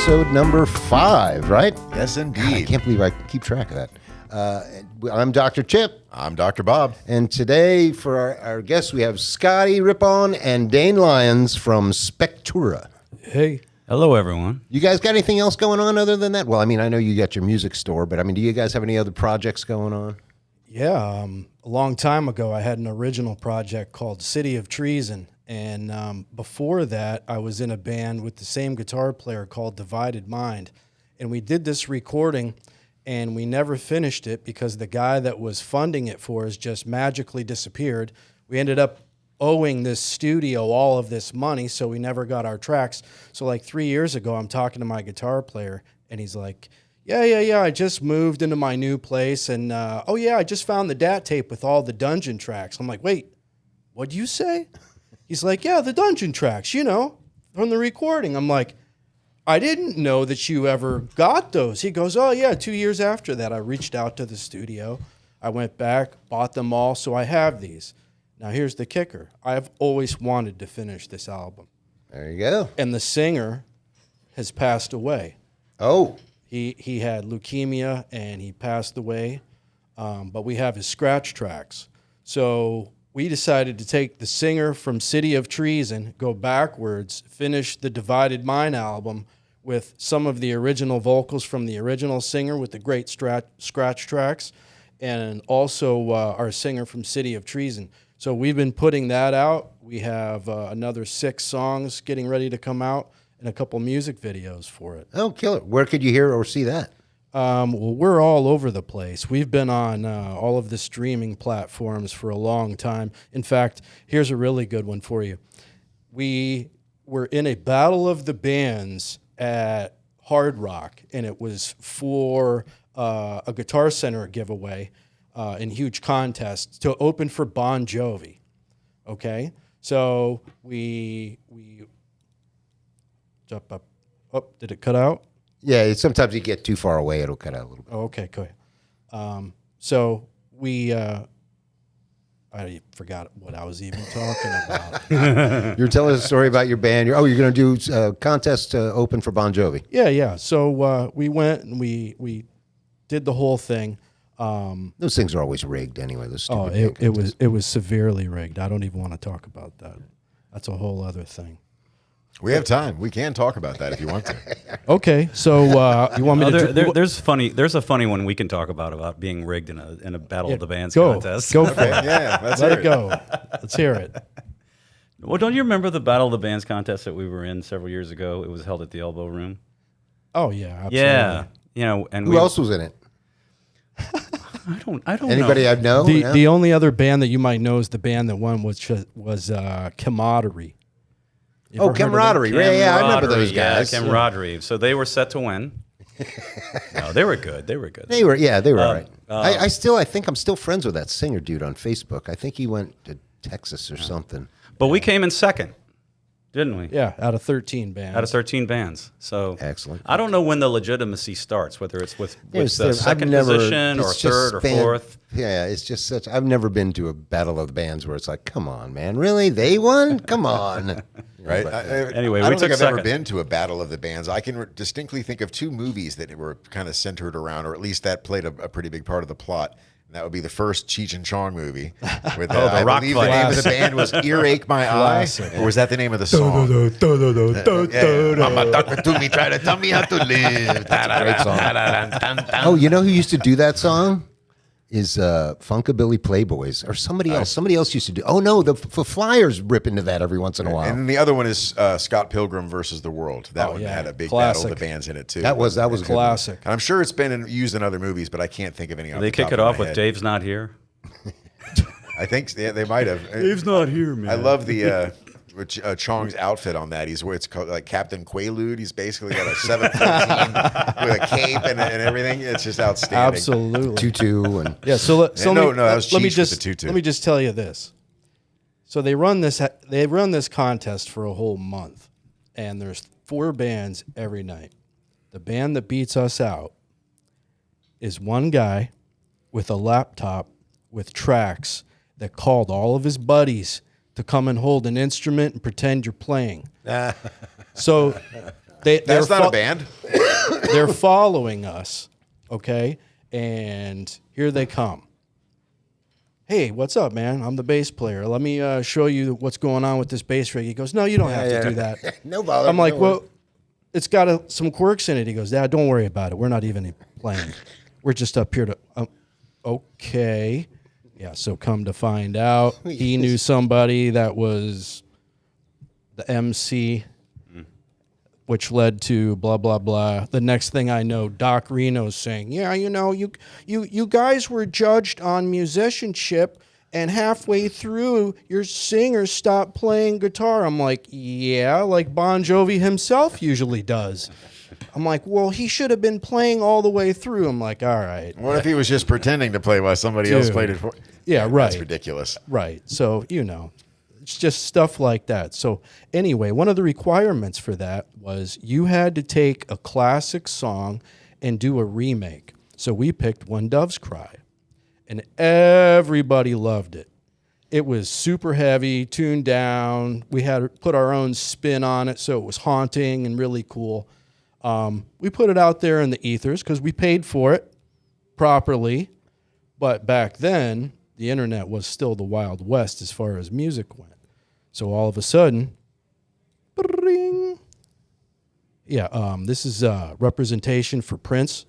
episode number 5, right? Yes, I indeed. can't believe I keep track of that. I'm Dr. Chip. I'm Dr. Bob. And today, for our guests, we have Scotty, Rippons, and Dane Lyons from Spektora. Hey. Hello, everyone. You guys got anything else going on other than that? Well, I mean, I know you got your music store, but I mean, do you guys have any other projects going on? Yeah, a long time ago, I had an original project called City of Treason. And before that, I was in a band with the same guitar player called Divided Mind. And we did this recording, and we never finished it because the guy that was funding it for us just magically disappeared. We ended up owing this studio all of this money, so we never got our tracks. So like 3 years ago, I'm talking to my guitar player, and he's like, yeah, I just moved into my new place, and oh yeah, I just found the DAT tape with all the Dungeon tracks. I'm like, wait, what'd you say? He's like, yeah, the Dungeon tracks, you know, from the recording. I'm like, I didn't know that you ever got those. He goes, oh yeah, 2 years after that, I reached out to the studio. I went back, bought them all, so I have these. Now here's the kicker. I've always wanted to finish this album. There you go. And the singer has passed away. Oh, He had leukemia and he passed away, but we have his scratch tracks. So we decided to take the singer from City of Treason, go backwards, finish the Divided Mind album with some of the original vocals from the original singer with the great scratch tracks, and also our singer from City of Treason. So we've been putting that out. We have another 6 songs getting ready to come out, and a couple music videos for it. oh, killer. Where could you hear or see that? Well, we're all over the place. We've been on all of the streaming platforms for a long time. In fact, here's a really good one for you. We were in a battle of the bands at Hard Rock, and it was for a Guitar Center giveaway in huge contests to open for Bon Jovi. Okay? So we jump up. Oh, did it cut out? Yeah, sometimes you get too far away, it'll cut out a little bit. Oh, okay, cool. So we, I forgot what I was even talking about. You're telling us a story about your band. You're going to do a contest to open for Bon Jovi. Yeah. So we went and we did the whole thing. Those things are always rigged anyway. Those stupid It was severely rigged. I don't even want to talk about that. That's a whole other thing. We have time. We can talk about that if you want to. Okay, so you want me to? There's a funny one we can talk about being rigged in a Battle of the Bands go contest. for it. Yeah, let's Let hear it go. Let's hear it. Well, don't you remember the Battle of the Bands contest that we were in several years ago? It was held at the Elbow Room. Oh yeah, absolutely. Yeah, you know, and Who else was in it? I don't Anybody know. I know? The only other band that you might know is the band that won was Camaraderie. You Oh, ever heard of Camaraderie. Yeah, I remember those guys. Yeah, Camaraderie. So they were set to win. No, they were good. They were good. They were all right. I think I'm still friends with that singer dude on Facebook. I think he went to Texas or something. But we came in second, didn't we? Yeah, out of 13 bands. Out of 13 bands. So Excellent. I don't know when the legitimacy starts, whether it's with Yes, the I've second never- position or it's just third or fourth. Yeah, it's just such. I've never been to a battle of the bands where it's like, come on, man, really? They won? Come on. Right? Anyway, I we don't think took I've ever second. been to a battle of the bands. I can distinctly think of 2 movies that were kind of centered around, or at least that played a pretty big part of the plot. And that would be the first Cheech and Chong movie. With, the I rock believe fight. the name of the band was Earache My Classic. Eye. Or was that the name of the song? Mama talking to me, try to tell me how to live. Great song. Oh, you know who used to do that song? Is Funkabilly Playboys or somebody else? Somebody else used to do. Oh no, the Flyers rip into that every once in a while. And then the other one is Scott Pilgrim versus the World. That one yeah. had a big Classic. battle of the bands in it too. That was a good one. Classic. And I'm sure it's been used in other movies, but I can't think of any. Did they kick it off with Dave's Not Here? I think they might have. Dave's not here, man. I love the Chong's outfit on that. He's where it's called like Captain Quaalude. He's basically got a 714 with a cape and everything. It's just outstanding. Absolutely. Tutu and Yeah. So let that was me Cheech with the tutu. let me just tell you this. So they run this contest for a whole month, and there's 4 bands every night. The band that beats us out is one guy with a laptop with tracks that called all of his buddies to come and hold an instrument and pretend you're playing. So That's not a band. They're following us, okay? And here they come. Hey, what's up, man? I'm the bass player. Let me show you what's going on with this bass rig. He goes, no, you don't have to do that. No bother. I'm like, well, it's got some quirks in it. He goes, Dad, don't worry about it. We're not even playing. We're just up here to, okay. Yeah, so come to find out, he knew somebody that was the MC, which led to blah, blah, blah. The next thing I know, Doc Reno's saying, yeah, you guys were judged on musicianship, and halfway through, your singer stopped playing guitar. I'm like, yeah, like Bon Jovi himself usually does. I'm like, well, he should have been playing all the way through. I'm like, all right. What if he was just pretending to play while somebody else played it for? Yeah, right. That's ridiculous. Right. So, it's just stuff like that. So anyway, one of the requirements for that was you had to take a classic song and do a remake. So we picked When Doves Cry, and everybody loved it. It was super heavy, tuned down. We had to put our own spin on it, so it was haunting and really cool. We put it out there in the ethers because we paid for it properly. But back then, the internet was still the Wild West as far as music went. So all of a sudden, bring. Yeah, this is representation for Prince.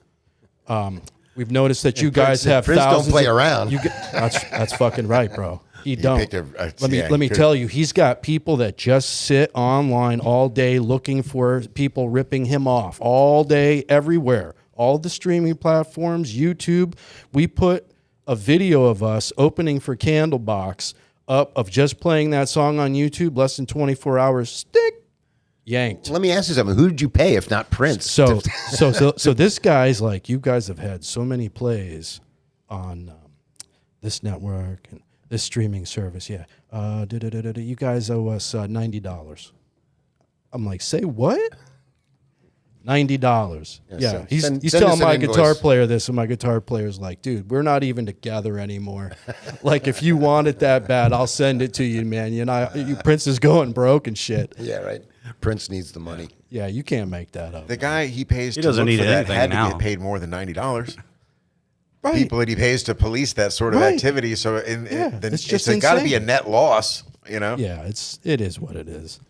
We've noticed that you guys have Prince thousands. Don't play around. That's fucking right, bro. He don't. Let me could. tell you, he's got people that just sit online all day looking for people ripping him off all day, everywhere. All the streaming platforms, YouTube. We put a video of us opening for Candlebox up of just playing that song on YouTube, less than 24 hours, stick, yanked. Let me ask you something. Who did you pay if not Prince? So this guy's like, you guys have had so many plays on this network and this streaming service. Yeah. You guys owe us $90. I'm like, say what? $90. Yeah. So He's send telling us an my invoice. guitar player this, and my guitar player's like, dude, we're not even together anymore. Like, if you want it that bad, I'll send it to you, man. Prince is going broke and shit. Yeah, right. Prince needs the money. Yeah, you can't make that up. The guy he pays He to doesn't look need for that anything had now. to get paid more than $90. Right. People that he pays to police that sort of Right. activity. So Yeah, then it's just got to be a insane. net loss, Yeah, it is what it is.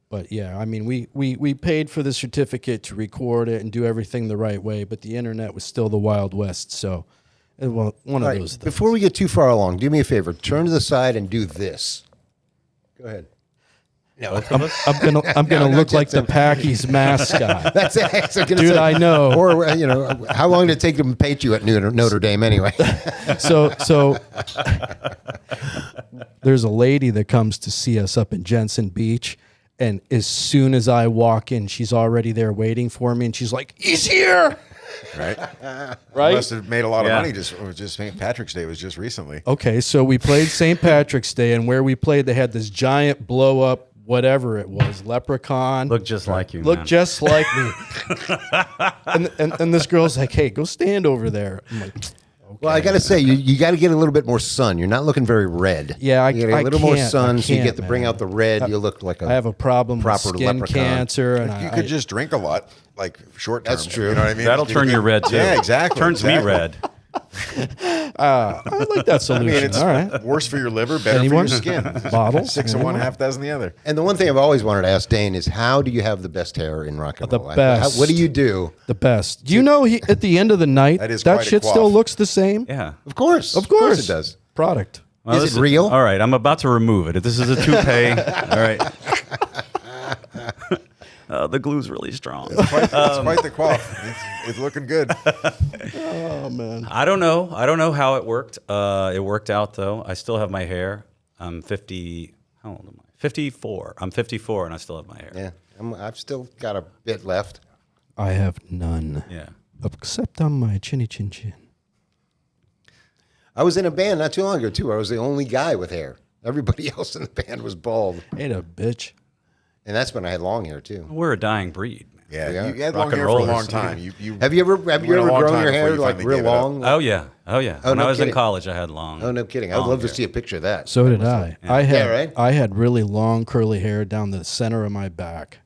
But yeah, I mean, we paid for the certificate to record it and do everything the right way, but the internet was still the Wild West. So, one of All right, those things. before we get too far along, do me a favor. Turn to the side and do this. Go ahead. No, I'm gonna look like the Packies mascot. that's it. So Dude, I know. Or how long did it take them to paint you at Notre Dame anyway? So there's a lady that comes to see us up in Jensen Beach, and as soon as I walk in, she's already there waiting for me, and she's like, "He's here!" right? Right? Must have made a lot of Yeah. money. Just St. Patrick's Day was just recently. Okay, so we played St. Patrick's Day, and where we played, they had this giant blow up, whatever it was, leprechaun. Look just like you, Look man. just like me. and this girl's like, "Hey, go stand over there." I'm like, okay. Well, I got to say, you got to get a little bit more sun. You're not looking very red. Yeah, you get a little more sun, so you get to man. bring out the red. You look like I have a problem with proper skin leprechaun. cancer, and You could just drink a lot, like short term. That's true. You know what I mean? That'll turn you red too. Yeah, exactly. Turns me exactly. red. I like that I solution. mean, it's All right. worse for your liver, better Anyone? for your skin. Bottle? 6 of one, Anyone? half dozen the other. And the one thing I've always wanted to ask Dane is, how do you have the best hair in rock and The roll? best. What do you do? The best. Do you know at the end of the night, That is that quite a shit quaff. still looks the same? Yeah. Of course, Of course it does. Product. Well, Is this it real? All right, I'm about to remove it. This is a toupee. All right. The glue's really strong. It's quite the quaff. It's looking good. Oh man. I don't know how it worked. It worked out though. I still have my hair. I'm 50. How old am I? 54. I'm 54 and I still have my hair. Yeah, I've still got a bit left. I have none. Yeah. Except on my chinny chin chin. I was in a band not too long ago too. I was the only guy with hair. Everybody else in the band was bald, Ain't a bitch. and that's when I had long hair too. We're a dying breed. Yeah, Yeah. you had Rock long and hair for a rollers. long time. You Have you ever went a long grown time your before hair you like finally real gave it up. long? Oh yeah. When no I was in kidding. college, I had long. Oh, no kidding. I'd love to see a picture of that. So did I. I had Yeah, right? I had really long curly hair down the center of my back.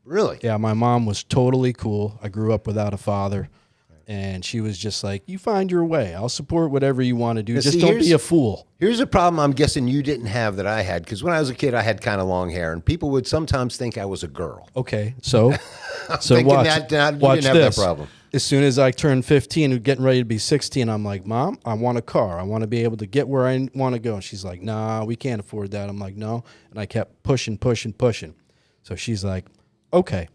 Really? Yeah, my mom was totally cool. I grew up without a father. And she was just like, you find your way. I'll support whatever you want to do. Now, Just see, don't be a fool. Here's a problem I'm guessing you didn't have that I had. Because when I was a kid, I had kind of long hair. And people would sometimes think I was a girl. Okay, so thinking watch, that you watch didn't have that this. problem. As soon as I turned 15 and getting ready to be 16, I'm like, Mom, I want a car. I want to be able to get where I want to go. And she's like, nah, we can't afford that. I'm like, no. And I kept pushing. So she's like, okay,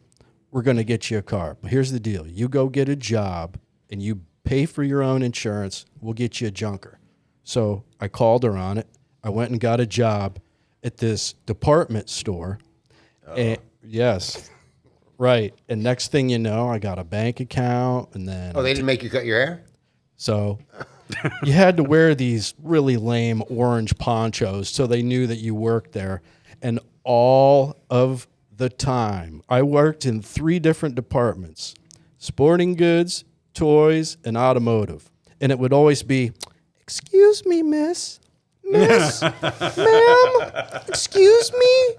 we're going to get you a car. But here's the deal. You go get a job and you pay for your own insurance. We'll get you a junker. So I called her on it. I went and got a job at this department store. And, yes. Right. And next thing you know, I got a bank account and then... Oh, they didn't make you cut your hair? So you had to wear these really lame orange ponchos so they knew that you worked there. And all of the time, I worked in 3 different departments: sporting goods, toys, and automotive. And it would always be, excuse me, miss, ma'am, excuse me.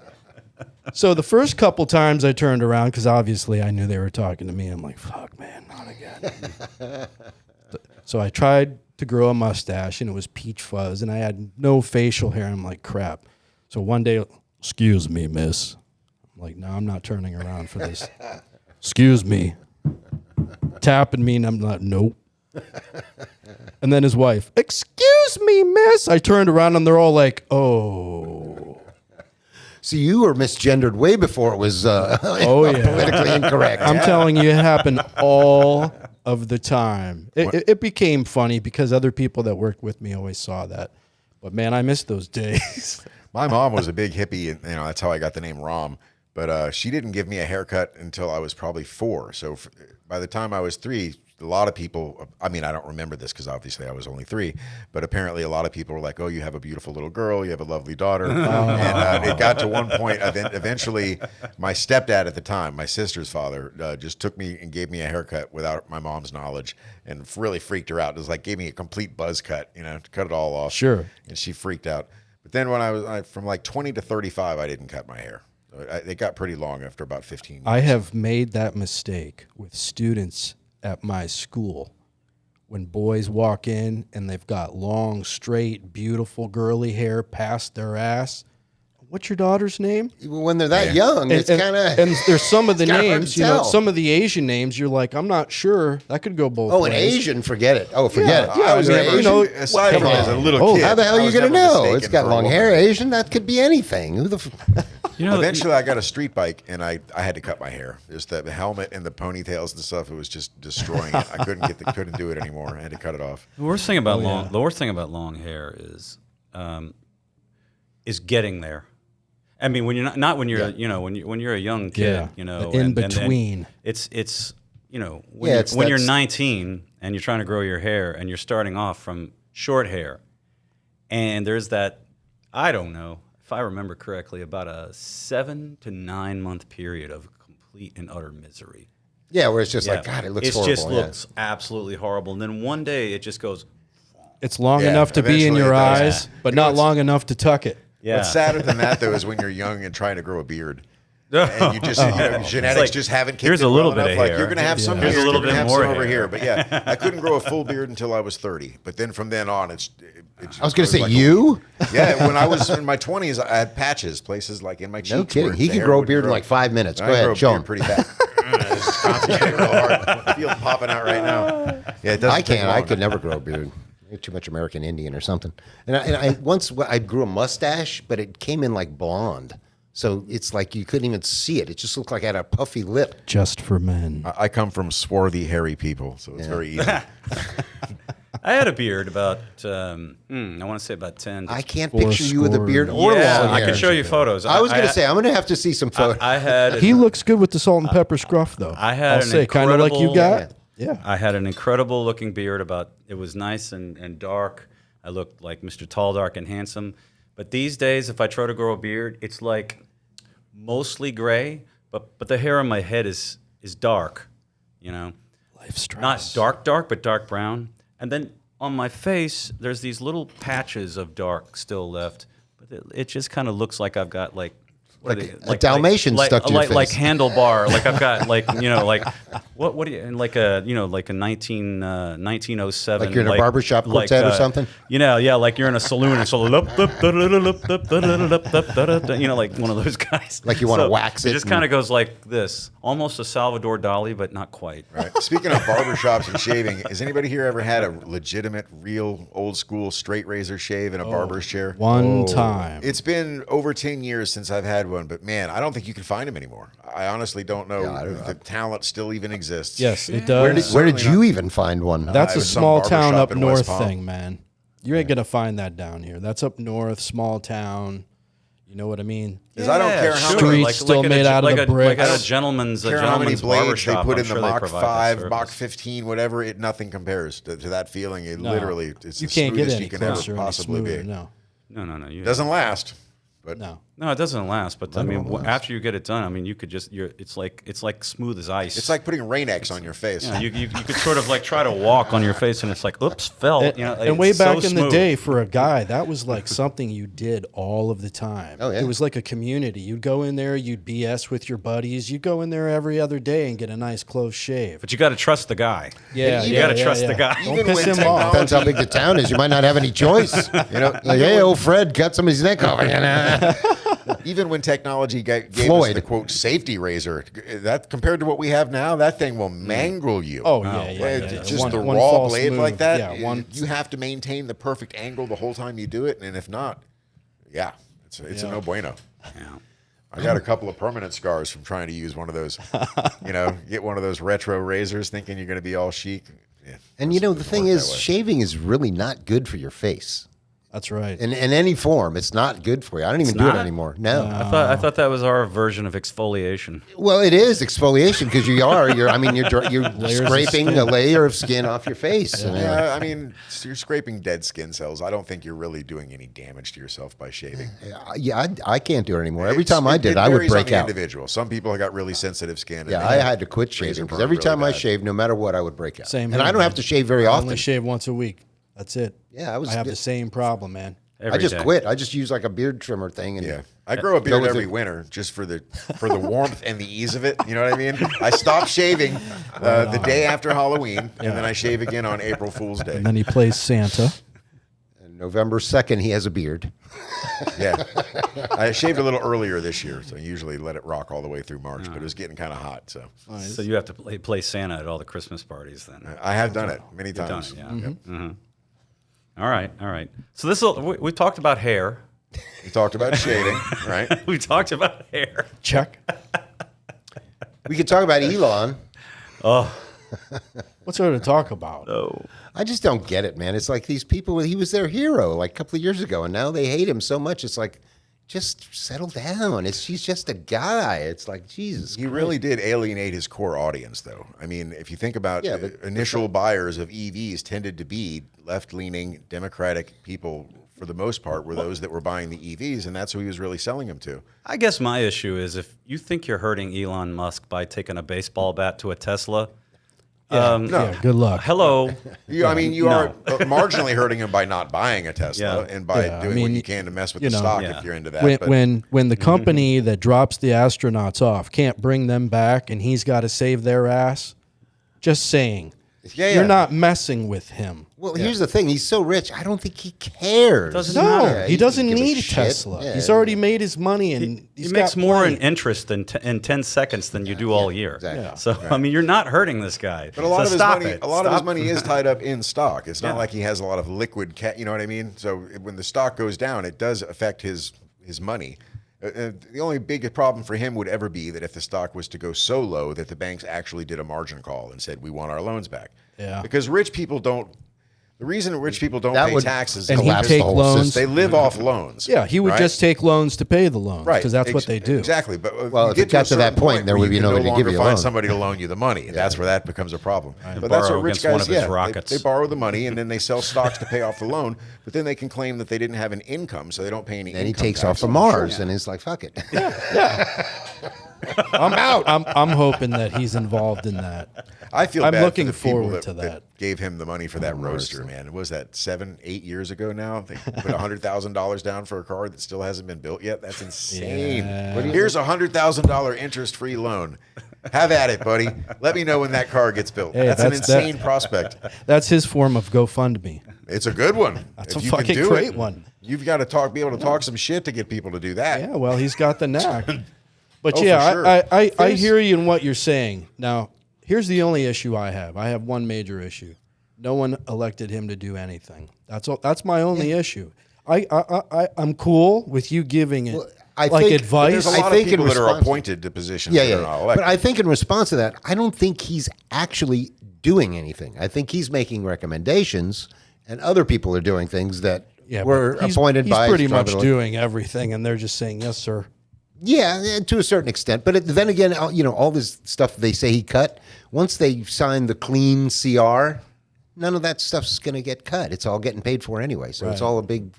So the first couple times I turned around, because obviously I knew they were talking to me, I'm like, fuck, man, not again. So I tried to grow a mustache, and it was peach fuzz, and I had no facial hair. I'm like, crap. So one day, excuse me, miss. I'm like, no, I'm not turning around for this. Excuse me. Tapping me, and I'm like, nope. And then his wife, excuse me, miss. I turned around, and they're all like, oh. See, you were misgendered way before it was politically incorrect. I'm telling you, it happened all of the time. It became funny because other people that worked with me always saw that. But, man, I miss those days. My mom was a big hippie, and that's how I got the name Rom. But she didn't give me a haircut until I was probably 4. So by the time I was 3, a lot of people, I mean, I don't remember this because obviously I was only 3, but apparently a lot of people were like, oh, you have a beautiful little girl, you have a lovely daughter. And it got to one point, eventually my stepdad at the time, my sister's father, just took me and gave me a haircut without my mom's knowledge and really freaked her out. It was like, gave me a complete buzz cut, to cut it all off. Sure. And she freaked out. But then when I was from like 20 to 35, I didn't cut my hair. It got pretty long after about 15 years. I have made that mistake with students at my school. When boys walk in and they've got long, straight, beautiful, girly hair past their ass. What's your daughter's name? When they're that young, it's kind of... And there's some of the hard to names, tell. some of the Asian names, you're like, I'm not sure. That could go both Oh, ways. an Asian, forget it. Oh, forget it. I was never, aside from come as a on. little kid. How the hell are I you was going to never know? mistaken It's got for a long woman. hair. Asian, that could be anything. Who the... Eventually, I got a street bike, and I had to cut my hair. Just the helmet and the ponytails and stuff. It was just destroying it. I couldn't do it anymore. I had to cut it off. The worst thing about long hair is getting there. I mean, when you're not when you're when you're a young kid, in between. It's when you're 19 and you're trying to grow your hair and you're starting off from short hair, and there's that, I don't know if I remember correctly, about a 7 to 9 month period of complete and utter misery. Yeah, where it's just like, God, it looks horrible. It just looks absolutely horrible. And then one day it just goes. It's long enough to be in eventually your it does. eyes, but not long enough to tuck it. Yeah. What's sadder than that, though, is when you're young and trying to grow a beard. And you just, genetics like, just haven't kicked here's in a little well bit enough. of Like, hair. you're going to have some Here's a here, little you're gonna bit have more some over hair. here. But yeah, I couldn't grow a full beard until I was 30. But then from then on, it's I was going to say, like you? Yeah, when I was in my 20s, I had patches, places like in my cheeks. No kidding. where He the could hair grow a wouldn't beard in grow. like 5 minutes. I Go ahead, grow a show beard him. pretty fast. Just concentrating real hard. Feel it popping out right now. Yeah, it doesn't I take can't. I long. could never grow a beard. You're too much American Indian or something. And I once I grew a mustache, but it came in like blonde. So it's like you couldn't even see it. It just looked like I had a puffy lip. Just for men. I come from swarthy, hairy people, so it's very easy. I had a beard about, I want to say about 10. I can't picture you with a beard or yeah, long I hair. can show you photos. I was going to say, I'm going to have to see some photos. I had. He looks good with the salt and pepper scruff, though. I had I'll an say, kind of like you got. incredible- Yeah. I had an incredible looking beard. It was nice and dark. I looked like Mr. Tall, Dark, and Handsome. But these days, if I try to grow a beard, it's like mostly gray, but the hair on my head is dark, Life stress. not dark, but dark brown. And then on my face, there's these little patches of dark still left, but it just kind of looks like I've got like a Dalmatian stuck to your face. Like handlebar. Like I've got like what do you like a like a 1907. Like you're in a barbershop quartet or something. Yeah, like you're in a saloon and so like one of those guys. Like you want to wax it. It just kind of goes like this, almost a Salvador Dali, but not quite. Right. Speaking of barbershops and shaving, has anybody here ever had a legitimate, real, old school straight razor shave in a barber's chair? One time. It's been over 10 years since I've had one, but man, I don't think you can find them anymore. I honestly don't know if the talent still even exists. Yes, it does. Where did you even find one? That's a was some small town barbershop up in West north Palm. thing, man. You ain't gonna find that down here. That's up north, small town. You know what I mean? Because I don't care how Streets many, still made out of the bricks. Like at a gentleman's care how many blades they barbershop, put I'm in the sure they Mach provide that 5, service. Mach 15, whatever. Nothing compares to that feeling. It literally, it's You the can't get smoothest any you can closer, ever any possibly be. smoother. No. No. Doesn't last, but No. No, it doesn't last. But I mean, after you get it done, I mean, you could just it's like smooth as ice. it's like putting Rain-X on your face. you could sort of like try to walk on your face, and it's like, oops, fell. And way it's so back in the smooth. day, for a guy, that was like something you did all of the time. Oh, yeah. It was like a community. You'd go in there, you'd BS with your buddies. You'd go in there every other day and get a nice close shave. But you got to trust the guy. Yeah, you got to trust the guy. Don't Even piss when him technology- off. Depends how big the town is. You might not have any choice. Like, hey, old Fred, cut somebody's neck off. Even when technology gave us Floyd. the quote safety razor, that compared to what we have now, that thing will mangle you. Oh, yeah. Just One- the one raw false blade move. like that. Yeah, you have to maintain the perfect angle the whole time you do it, and if not, it's a no bueno. Yeah. I got a couple of permanent scars from trying to use one of those, get one of those retro razors, thinking you're going to be all chic. Yeah, And the thing work is, that way. shaving is really not good for your face. That's right. In any form, it's not good for you. I don't even do it not? anymore. No. I thought that was our version of exfoliation. Well, it is exfoliation because you're Layers of scraping a layer of skin off your face. And, Yeah, I mean, you're scraping dead skin cells. I don't think you're really doing any damage to yourself by shaving. I can't do it anymore. Every time I did, I would varies on break the out. Individual. Some people have got really sensitive skin. and Yeah, they I have had to quit razor shaving because burn every really time I bad. shaved, no matter what, I would break out. Same and here, I don't have man. to shave very I often. only shave once a week. That's it. Yeah, I have the same problem, man. I just Every day. quit. I just use like a beard trimmer thing. And Yeah, I grow a go beard with every it. winter just for the warmth and the ease of it. You know what I mean? I stop shaving the day after Halloween, and then I shave again on April Fool's Day. And then he plays Santa. And November 2nd, he has a beard. Yeah, I shaved a little earlier this year, so I usually let it rock all the way through March. But it was getting kind of hot, so So you have to play Santa at all the Christmas parties then. I have done it many Done times. it, yeah. Yep. Mm-hmm. All right. So we talked about hair. We talked about shaving, right? We talked about hair. Check. We could talk about Elon. What's there to talk about? Oh, I just don't get it, man. It's like these people, he was their hero like a couple of years ago, and now they hate him so much. It's like, just settle down. He's just a guy. It's like, Jesus. He really did alienate his core audience, though. I mean, if you think about Yeah, the but- initial buyers of EVs tended to be left-leaning Democratic people for the most part were those that were buying the EVs, and that's who he was really selling them to. I guess my issue is if you think you're hurting Elon Musk by taking a baseball bat to a Tesla. Yeah, good luck. Hello. I mean, you No. are marginally hurting him by not buying a Tesla Yeah. and by Yeah, I doing what mean, you can to mess with you the know, stock Yeah. if you're into that. When, but when the company that drops the astronauts off can't bring them back and he's got to save their ass, just saying. Yeah, yeah. You're not messing with him. Well, here's the thing. He's so rich. I don't think he cares. Doesn't No, matter. he doesn't give a need a shit. Tesla. Yeah. He's already made his money and He he's makes got more plenty. in interest in 10 seconds than you do all year. exactly. Yeah. So I mean, you're not hurting this guy. But a lot So of his stop money, it. a lot of his Stop. money is tied up in stock. It's not Yeah. like he has a lot of liquid cash. You know what I mean? So when the stock goes down, it does affect his money. The only big problem for him would ever be that if the stock was to go so low that the banks actually did a margin call and said, "We want our loans back." Yeah. Because rich people don't. The reason rich people don't That pay would taxes And is he'd collapse because take the whole loans. they live off loans. Yeah, he would right? just take loans to pay the loans Right, because that's what they do. Exactly, but Well, you if get it got a to that certain point, there where would be you can nobody no to give longer you a find loan. somebody to loan you the money. That's where that becomes a problem. But borrow that's what rich against one guys. of his Yeah, rockets. they borrow the money and then they sell stocks to pay off the loan. But then they can claim that they didn't have an income, so they don't pay any. And he income takes tax off to on the Mars, short. and he's like, "Fuck it." I'm out. I'm hoping that he's involved in that. I feel I'm bad looking for the people forward to that. gave him the money for that roaster, man. Was that 7-8 years ago now? They put $100,000 down for a car that still hasn't been built yet. That's insane. Yeah. Here's a $100,000 interest-free loan. Have at it, buddy. Let me know when that car gets built. Hey, that's an insane prospect. That's his form of GoFundMe. It's a good one. That's If a you can fucking do great it, one. You've got to be able to talk some shit to get people to do that. Yeah, well, he's got the knack. But Oh, yeah, for sure. I hear you in what you're saying. Now, here's the only issue I have. I have one major issue. No one elected him to do anything. That's all. That's my only issue. I'm cool with you giving it I like think- advice. There's a lot think of in people that are response- appointed to positions Yeah, that are not yeah. elected. But I think in response to that, I don't think he's actually doing anything. I think he's making recommendations, and other people are doing things that were but appointed by. He's pretty much Strabon. doing everything, and they're just saying yes, sir. Yeah, to a certain extent. But then again, all this stuff they say he cut, once they sign the clean CR, none of that stuff's going to get cut. It's all getting paid for anyway. So it's Right. all a big,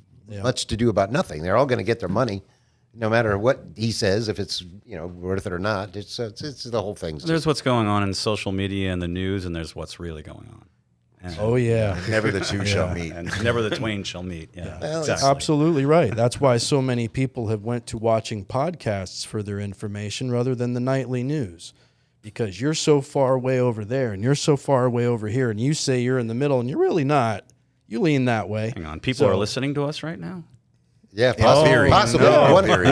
much to do about nothing. They're all going to get their money, no matter what he says, if it's worth it or not. It's the whole thing. There's what's going on in social media and the news, and there's what's really going on. And, Oh yeah, Never the two shall meet. and never the twain shall meet. Yeah, exactly. absolutely right. That's why so many people have went to watching podcasts for their information rather than the nightly news, because you're so far away over there and you're so far away over here, and you say you're in the middle, and you're really not. You lean that way. Hang on, people are listening to us right now. Yeah, possibly. Possibly.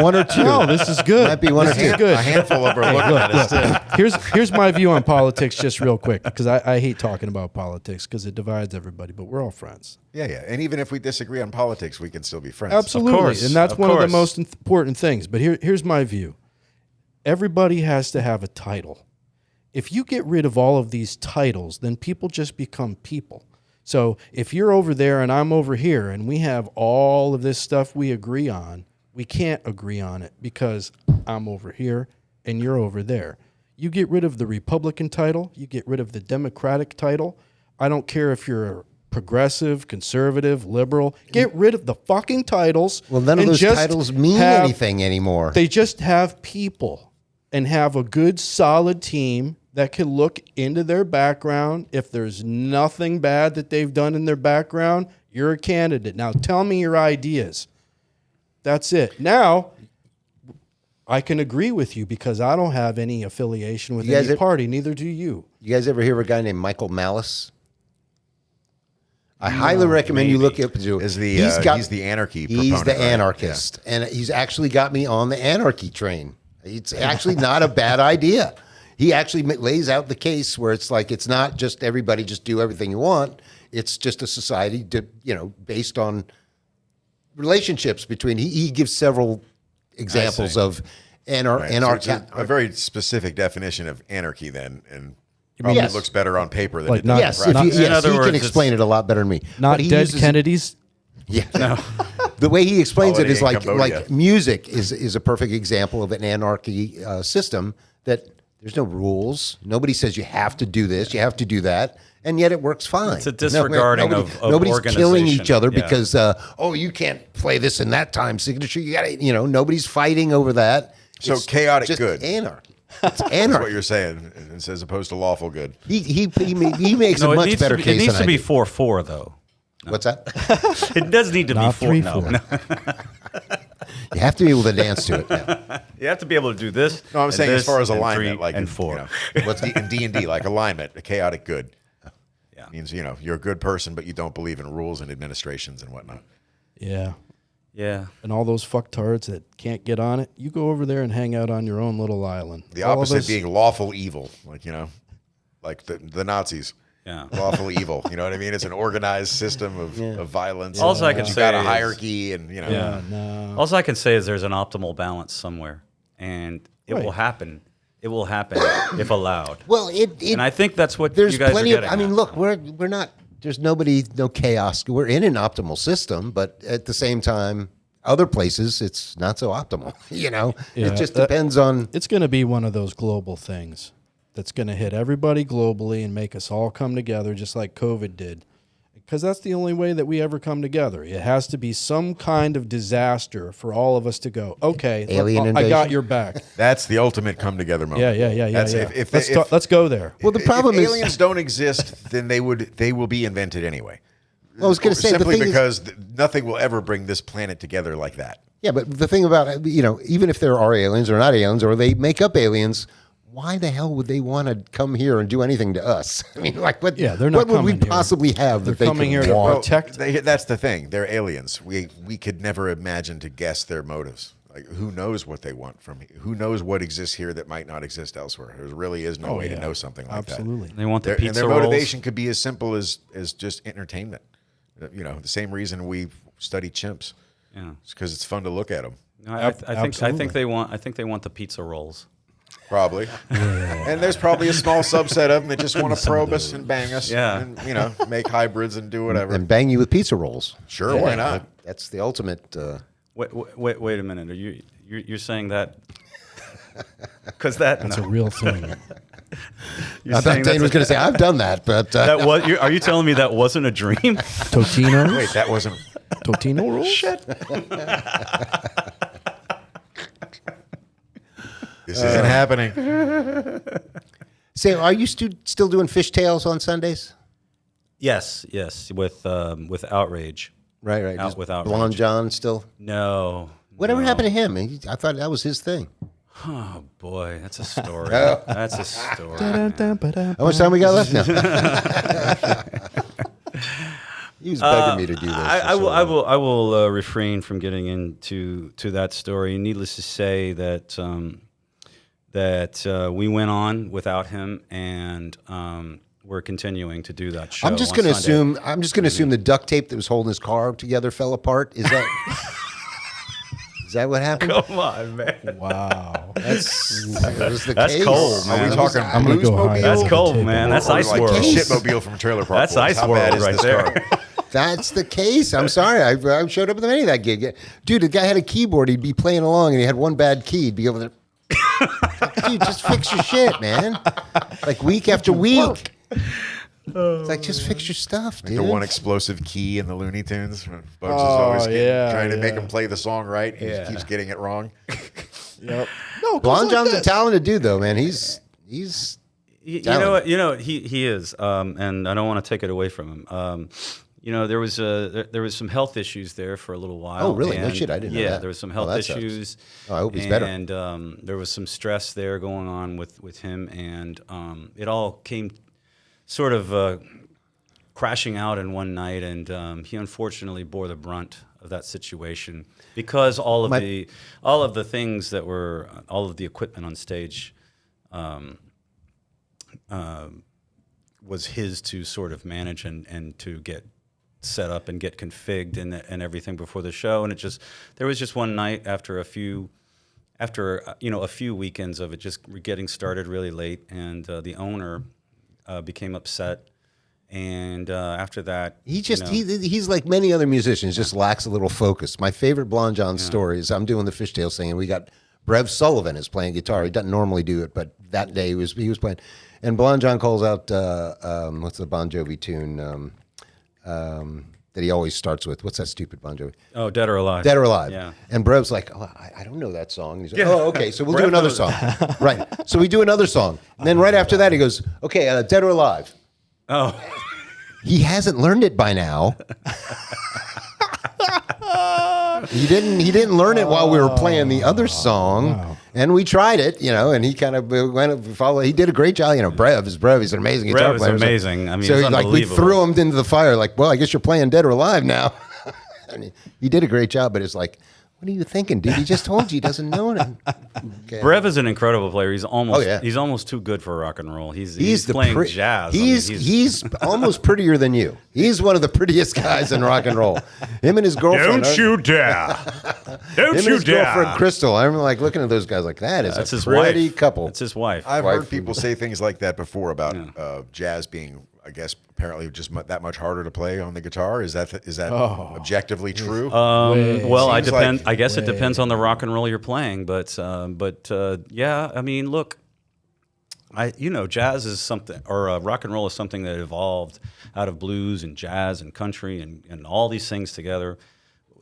One or two. No, this is good. Might be one or This is two. good. A handful of them are looking at us too. Here's my view on politics, just real quick, because I hate talking about politics because it divides everybody, but we're all friends. Yeah, yeah. And even if we disagree on politics, we can still be friends. Absolutely, course, and that's of one of the course. most important things. But here's my view. Everybody has to have a title. If you get rid of all of these titles, then people just become people. So if you're over there and I'm over here and we have all of this stuff we agree on, we can't agree on it because I'm over here and you're over there. You get rid of the Republican title, you get rid of the Democratic title. I don't care if you're progressive, conservative, liberal. Get rid of the fucking titles. Well, none of and those just titles mean have- anything anymore. They just have people and have a good, solid team that can look into their background. If there's nothing bad that they've done in their background, you're a candidate. Now tell me your ideas. That's it. Now, I can agree with you because I don't have any affiliation with You guys any are- party. Neither do you. You guys ever hear of a guy named Michael Malice? I highly recommend you look up. Is the he's the anarchy He's proponent, the right? anarchist, and he's actually got me on the anarchy train. It's actually not a bad idea. He actually lays out the case where it's like it's not just everybody just do everything you want. It's just a society based on relationships between. He gives several examples of Right. anarchy. So it's a very specific definition of anarchy then, and probably Yes. looks better on paper than Like it not- does Yes, in practice. In other he words, can explain it a lot better than me. Not But he dead uses- Kennedys. Yeah. The way he explains it Holiday is in like Cambodia. music is a perfect example of an anarchy system that there's no rules. Nobody says you have to do this, you have to do that, and yet it works fine. It's a disregarding of nobody's killing organization. each other Yeah. because you can't play this in that time signature. You got to nobody's fighting over that. So It's chaotic just good. Anarchy. It's That's anarchy. what you're saying, as opposed to lawful good. He makes No, a it much needs better to be, case it needs than to be I do. 4-4 though. What's that? It does need to Not be 4. 3-4. No. You have to be able to dance to it now. You have to be able to do this. No, I'm and saying as this, far as and alignment, 3 like and in, 4. what's in D&D, like alignment, a chaotic good. Yeah. Means you're a good person, but you don't believe in rules and administrations and whatnot. Yeah. Yeah. And all those fucktards that can't get on it, you go over there and hang out on your own little island. The All of opposite us- being lawful evil, like the Nazis. Yeah. Lawful evil. You know what I mean? It's an organized system of violence. All I can you say got a is- hierarchy, and Yeah, no. All I can say is there's an optimal balance somewhere, and it Right. will happen. It will happen if allowed. Well, And I think that's what there's you guys plenty are of. getting I mean, at. look, we're not. There's no chaos. We're in an optimal system, but at the same time, other places it's not so optimal. Yeah, it just depends on. It's going to be one of those global things that's going to hit everybody globally and make us all come together just like COVID did. because that's the only way that we ever come together. It has to be some kind of disaster for all of us to go, okay, Alien I invasion? got your back. That's the ultimate come together moment. Yeah. That's Let's go there. Well, the problem is aliens don't exist, then they will be invented anyway. Well, I was going to say the simply thing because nothing will ever bring this planet together like that. Yeah, but the thing about it, even if there are aliens or not aliens, or they make up aliens, why the hell would they want to come here and do anything to us? I mean, like, what? Yeah, they're not What would we coming here. possibly have They're that they coming could here to want? protect. That's the thing. They're aliens. We could never imagine to guess their motives. Like, who knows what they want from here? Who knows what exists here that might not exist elsewhere? There really is no way to know something like Absolutely. that. They want the Their- pizza and their rolls. motivation could be as simple as just entertainment. The same reason we study chimps. Yeah. It's because it's fun to look at them. No, I think Absolutely. they want the pizza rolls. Probably. And there's probably a small subset of them that just want to probe us and bang us. Yeah. And, make hybrids and do whatever. And bang you with pizza rolls. Sure, why not? That's the ultimate. Wait a minute. Are you're saying that? Because that's a real thing. I thought Dane was going to say, I've done that, but that was. Are you telling me that wasn't a dream? Totino? Wait, that wasn't. Totino rolls? Shit. This isn't happening. say, are you still doing fishtails on Sundays? Yes, with outrage. Right. Out Just with outrage. Blonde John still. No. Whatever happened to him? I thought that was his thing. Oh boy, that's a story. That's a story. man. How much time we got left now? He was begging me to do this. I will refrain from getting into that story. Needless to say that we went on without him, and we're continuing to do that show. I'm just on going to Sunday. assume the duct tape that was holding his car together fell apart. Is that what happened? Come on, man. Wow. That was the That's case. cold, Are man. we talking I'm gonna go high. That's Bluesmobile? cold, man. That's Or Ice like World. the shitmobile from Trailer Park That's Boys? Ice How World bad is right this there. car? That's the case. I'm sorry. I showed up at any of that gig. Dude, the guy had a keyboard. He'd be playing along, and he had one bad key. He'd be over there. Dude, just fix your shit, man. Like week after week. It's like, just fix your stuff, dude. The one explosive key in the Looney Tunes. Bugs is always trying to make him play the song right. He just keeps getting it wrong. Yep. No, Blonde John's a talented dude, though, man. He's You know what? He is, and I don't want to take it away from him. There was some health issues there for a little while. Oh, really? No and shit, I didn't know Yeah, that. there was some Oh, health that sucks. issues. Oh, I hope he's better. And there was some stress there going on with him, and it all came sort of crashing out in one night, and he unfortunately bore the brunt of that situation because all of the things that were all of the equipment on stage was his to sort of manage and to get set up and get configured and everything before the show. And there was just one night after a few weekends of it just getting started really late, and the owner became upset. And after that, he's like many other musicians, just lacks a little focus. My favorite Blonde John story is I'm doing the fishtail singing. We got Brev Sullivan is playing guitar. He doesn't normally do it, but that day he was playing. And Blonde John calls out what's the Bon Jovi tune that he always starts with? What's that stupid Bon Jovi? Oh, Dead or Alive. Dead or Alive. Yeah. And Brev's like, oh, I don't know that song. And he's like, oh, okay, so we'll do another song. Right. So we do another song. And then right after that, he goes, okay, Dead or Alive. Oh. He hasn't learned it by now. He didn't learn it while we were playing the other song. And we tried it, and he kind of went and followed. He did a great job. Brev. He's an amazing guitar Brev is player. amazing. I mean, so it's we unbelievable. threw him into the fire. Like, well, I guess you're playing Dead or Alive now. I mean, he did a great job, but it's like, what are you thinking, dude? He just told you he doesn't know it. Okay. Brev is an incredible player. He's almost yeah. he's almost too good for rock and roll. He's playing jazz. He's almost prettier than you. He's one of the prettiest guys in rock and roll. Him and his girlfriend. Don't you dare! Don't Him and you his dare! girlfriend Crystal. I'm like looking at those guys like that is That's a his pretty wife. couple. That's his wife. I've Wife heard people say things like that before about jazz being, I guess, apparently just that much harder to play on the guitar. Is that objectively true? Well, Seems I guess it depends on the rock and roll you're playing, but yeah. I mean, look. Jazz is something, or rock and roll is something that evolved out of blues and jazz and country and all these things together.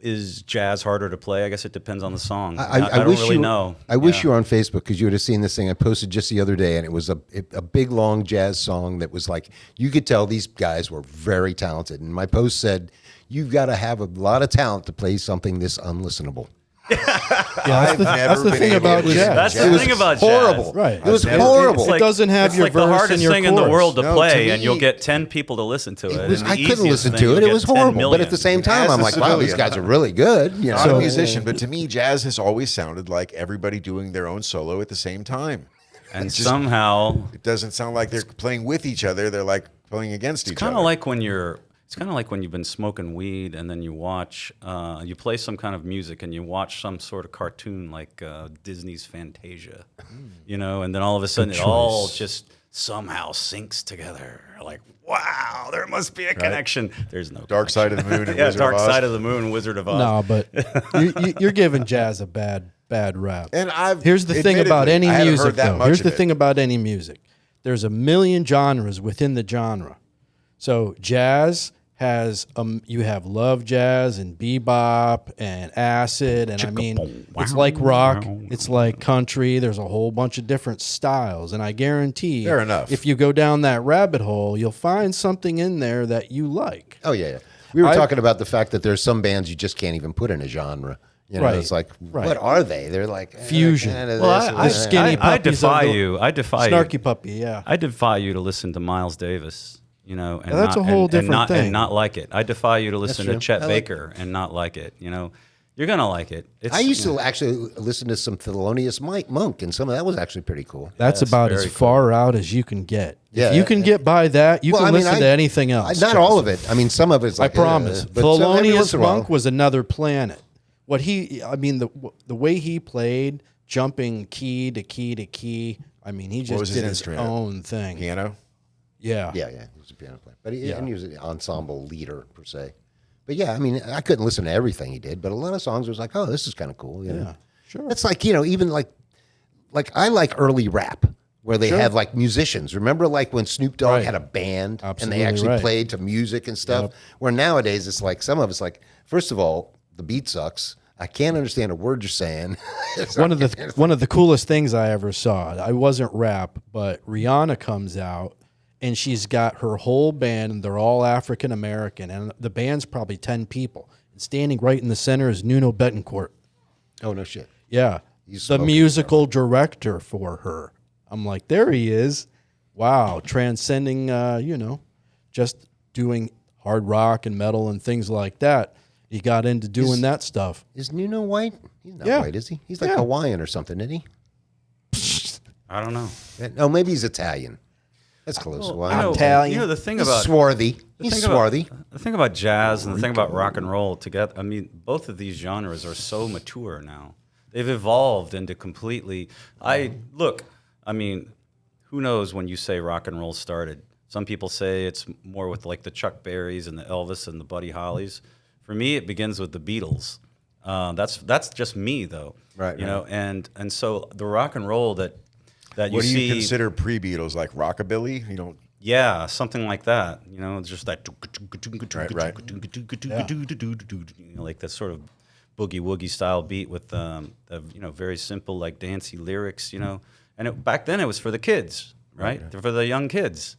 Is jazz harder to play? I guess it depends on the song. I don't really know. I wish you were on Facebook because you would have seen this thing I posted just the other day, and it was a big, long jazz song that was like, you could tell these guys were very talented. And my post said, you've got to have a lot of talent to play something this unlistenable. That's the thing about jazz. That's the thing about jazz. Horrible. Right. It was horrible. It doesn't have your like verse the hardest and your thing in the chorus. world to No, play, to me, and you'll get 10 people to listen to it. I couldn't listen to it. It was horrible. But at the same time, As I'm a like, wow, these civilian, guys are really good. You know, I'm not a musician, but to me, jazz has always sounded like everybody doing their own solo at the same time. And somehow, It doesn't sound like they're playing with each other. They're like playing against each kind other. of like when you're. It's kind of like when you've been smoking weed and then you watch, you play some kind of music and you watch some sort of cartoon like Disney's Fantasia, and then all of a sudden it all just somehow syncs together. Like, wow, there must be a connection. There's no Dark Side of the Moon and yeah, Wizard Dark of Oz. Side of the Moon, Wizard of Oz. No, but you're giving jazz a bad rap. And Here's the thing about any I haven't music, heard that though. much Here's of the it. thing about any music. There's a million genres within the genre. So jazz has you have love jazz and bebop and acid, and I mean it's like rock, it's like country. There's a whole bunch of different styles, and I guarantee, Fair enough. if you go down that rabbit hole, you'll find something in there that you like. Oh, yeah. We were talking about the fact that there's some bands you just can't even put in a genre. You know, Right. it's like, Right. what are they? They're like Fusion. Skinny. I defy you. I defy you. Snarky Puppy, yeah. I defy you to listen to Miles Davis. And that's a whole different thing. And not like it. I defy you to listen to true. Chet I like Baker and not like it. You're gonna like it. I used to actually listen to some Thelonious Monk, and some of that was actually pretty cool. That's about as far out as you can get. Yeah. If you can get by that, you can listen to anything else. Not all of it. I mean, some of it's like, I promise. but every once Thelonious in a while- Monk was another planet. The way he played, jumping key to key to key, I mean, he was just his did his instrument? own thing. Piano? Yeah. Yeah, he was a piano player, but and he was an ensemble leader per se. But yeah, I mean, I couldn't listen to everything he did, but a lot of songs was like, oh, this is kind of cool. You know? Yeah, sure. It's like, even like I like early rap where they had like musicians. Remember like when Snoop Dogg Right. had a band and Absolutely they actually right. played to music and stuff? Yep. Where nowadays it's like some of it's like, first of all, the beat sucks. I can't understand a word you're saying. One of the coolest things I ever saw. I wasn't rap, but Rihanna comes out and she's got her whole band, and they're all African American, and the band's probably 10 people. And standing right in the center is Nuno Betancourt. Oh, no shit. Yeah, He's the smoking musical director for her. I'm like, there he is. Wow, transcending, just doing hard rock and metal and things like that. He got into doing that stuff. Is Nuno white? He's not Yeah. white, is he? He's like Yeah. Hawaiian or something, isn't he? I don't know. No, maybe he's Italian. That's close. Italian. The thing He's about swarthy. He's thing about- swarthy. The thing about jazz and the thing about rock and roll together, I mean, both of these genres are so mature now. They've evolved into completely. Who knows when you say rock and roll started? Some people say it's more with like the Chuck Berrys and the Elvis and the Buddy Hollies. For me, it begins with the Beatles. That's just me though. Right, You right. know, and so the rock and roll that you What do see. you consider pre-Beatles, like rockabilly? You don't. Yeah, something like that. It's just that Right. like that sort of boogie woogie style beat with very simple like dancey lyrics. And back then it was for the kids, right? For the young kids.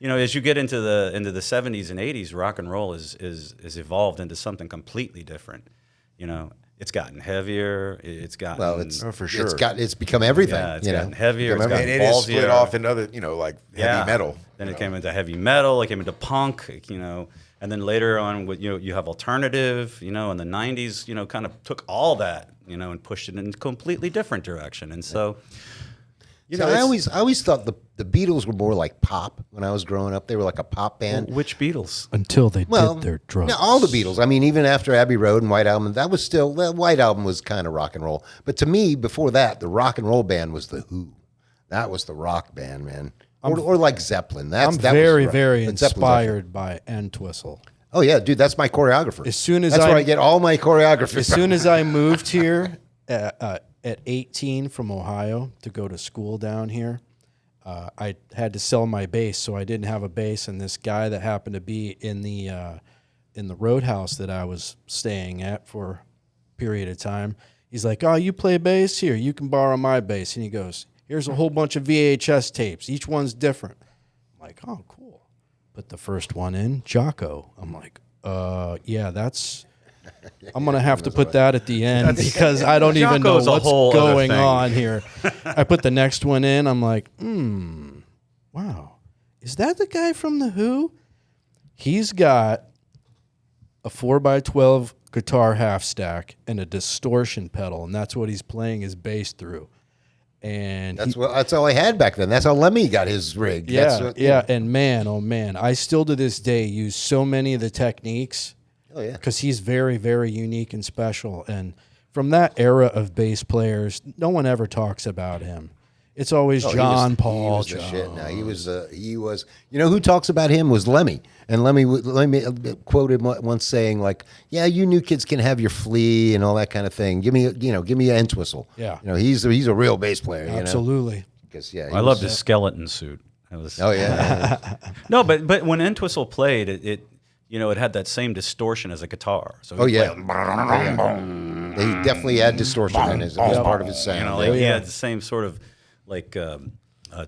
As you get into the 70s and 80s, rock and roll is evolved into something completely different. It's gotten heavier. It's gotten for sure. It's become everything. Yeah, it's gotten heavier. It's And gotten it is ballsier. split off into other, like heavy metal. Then it came into heavy metal. It came into punk. And then later on, you have alternative. In the '90s, kind of took all that, and pushed it in a completely different direction. And so, I always thought the Beatles were more like pop when I was growing up. They were like a pop band. which Beatles? Until they did their drugs. No, all the Beatles. I mean, even after Abbey Road and White Album, that White Album was kind of rock and roll. But to me, before that, the rock and roll band was the Who. That was the rock band, man. Or like Zeppelin. I'm that very, was very but Zeppelin's like- inspired by Entwistle. Oh yeah, dude, that's my choreographer. As soon as that's I- where I get all my choreography. As soon as I moved here at 18 from Ohio to go to school down here, I had to sell my bass, so I didn't have a bass. And this guy that happened to be in the roadhouse that I was staying at for a period of time, he's like, "Oh, you play bass? Here, you can borrow my bass." And he goes, "Here's a whole bunch of VHS tapes. Each one's different." I'm like, "Oh, cool." Put the first one in, Jocko. I'm like, yeah, that's... I'm going to have to put that at the end because I don't even know Jocko's a what's whole other going thing. on here. I put the next one in. I'm like, wow. Is that the guy from The Who? He's got a 4x12 guitar half stack and a distortion pedal, and that's what he's playing his bass through. And That's all I had back then. That's how Lemmy got his rig. yeah. And man, oh man, I still to this day use so many of the techniques. Oh yeah. Because he's very, very unique and special. And from that era of bass players, no one ever talks about him. It's always John Paul. He was the shit. Now he was. You know who talks about him was Lemmy. And Lemmy quoted once saying like, "Yeah, you new kids can have your Flea and all that kind of thing. Give me an Entwistle." Yeah. You know, he's a real bass player. Absolutely. You know? Because I loved his skeleton suit. It was, Oh yeah. no, but when Entwistle played, it had that same distortion as a guitar. So Oh he yeah. played, He definitely had distortion in his. It was part of his sound. he had the same sort of like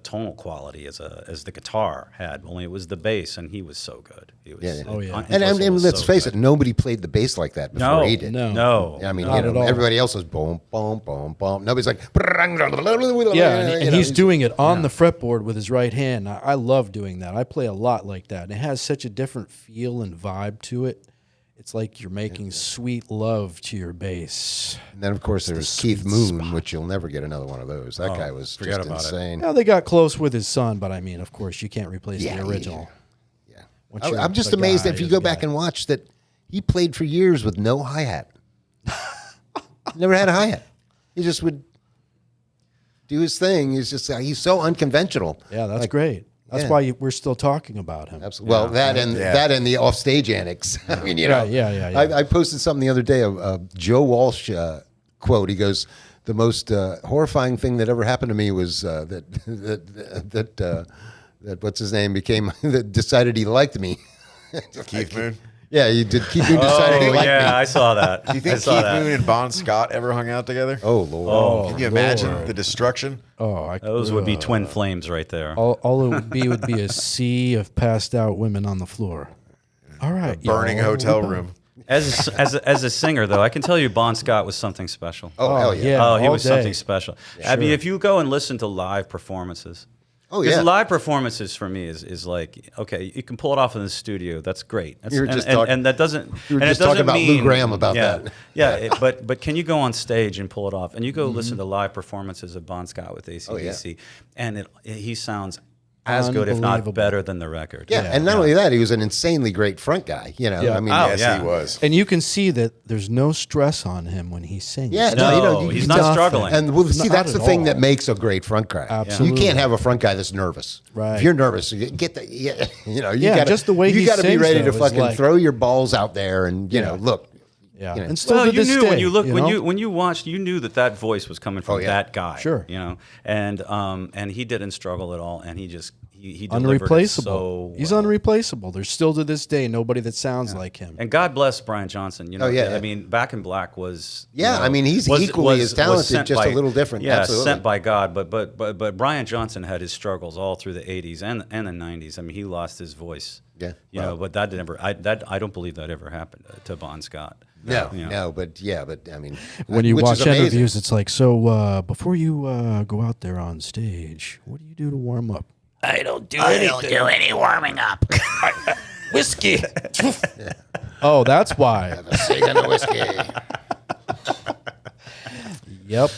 tonal quality as the guitar had. Only it was the bass, and he was so good. He was. Yeah. Oh, yeah. And let's face it, nobody played the bass like that before No, he did. No. I mean, Not at all. everybody else was boom, boom, boom, boom. Nobody's like, Yeah, and he's doing it on the fretboard with his right hand. I love doing that. I play a lot like that. And it has such a different feel and vibe to it. It's like you're making sweet love to your bass. And then, of course, there was Keith Moon, which you'll never get another one of those. That guy was forget just about it. insane. Now, they got close with his son, but I mean, of course, you can't replace Yeah, the original. Yeah. Once you're I'm just the amazed guy, if you you're go the back guy. and watch that he played for years with no hi-hat. Never had a hi-hat. He just would do his thing. He's so unconventional. Yeah, that's great. That's Yeah. why we're still talking about him. Absolutely. Well, that and the offstage annex. I mean, Right, yeah. I posted something the other day, a Joe Walsh quote. He goes, "The most horrifying thing that ever happened to me was that what's his name that decided he liked me." Keith Moon. Yeah, he did. Keith Moon decided he Oh liked yeah, me. I saw that. Do you think I saw Keith that. Moon and Bon Scott ever hung out together? Oh Lord. Can you imagine the destruction? Oh, Those would be twin flames right there. all it would be a sea of passed out women on the floor. All right, Burning y'all. hotel room. As a singer, though, I can tell you Bon Scott was something special. Oh hell yeah. yeah. Oh, he all was day. something special. I mean, if you go and listen to live performances, Oh because yeah. live performances for me is like, okay, you can pull it off in the studio. That's great. That's, You were and, just and, talking- and that doesn't. you were and just it doesn't talking about Lou mean, Gramm about yeah, that. Yeah, but can you go on stage and pull it off? And you go listen to live performances of Bon Scott with AC/DC, and he sounds as good, if not Unbelievable. better, than the record. Yeah, and not only that, he was an insanely great front guy. You know, Yeah. I mean, Oh, Yes, yeah. he was. And you can see that there's no stress on him when he sings. Yeah, No, you he's can not tell- struggling. And well, see, Not that's the at thing all. that makes a great front guy. Absolutely. You can't have a front guy that's nervous. Right. If you're nervous, you get the you Yeah, gotta, just the way you he got to be sings, ready though, to is fucking like- throw your balls out there and look. Yeah, You know. and still Well, to you this knew day, when you look know? when you watched, you knew that voice was coming from Oh, yeah. that guy. Sure. And he didn't struggle at all, and he delivered it unreplaceable. so He's well. unreplaceable. There's still to this day nobody that sounds like him. And God bless Brian Johnson. Oh, yeah. I mean, Back in Black was. Yeah, I mean, he's equally as talented, sent just a little different. Yeah, Absolutely. sent by God. But Brian Johnson had his struggles all through the '80s and the '90s. I mean, he lost his voice. Yeah, But that never. I don't believe that ever happened to Bon Scott. No, but I mean, When you which watch is amazing. interviews, it's like, so before you go out there on stage, what do you do to warm up? I don't do any warming up. Whiskey. Oh, that's why. a cig and a whiskey. Yep.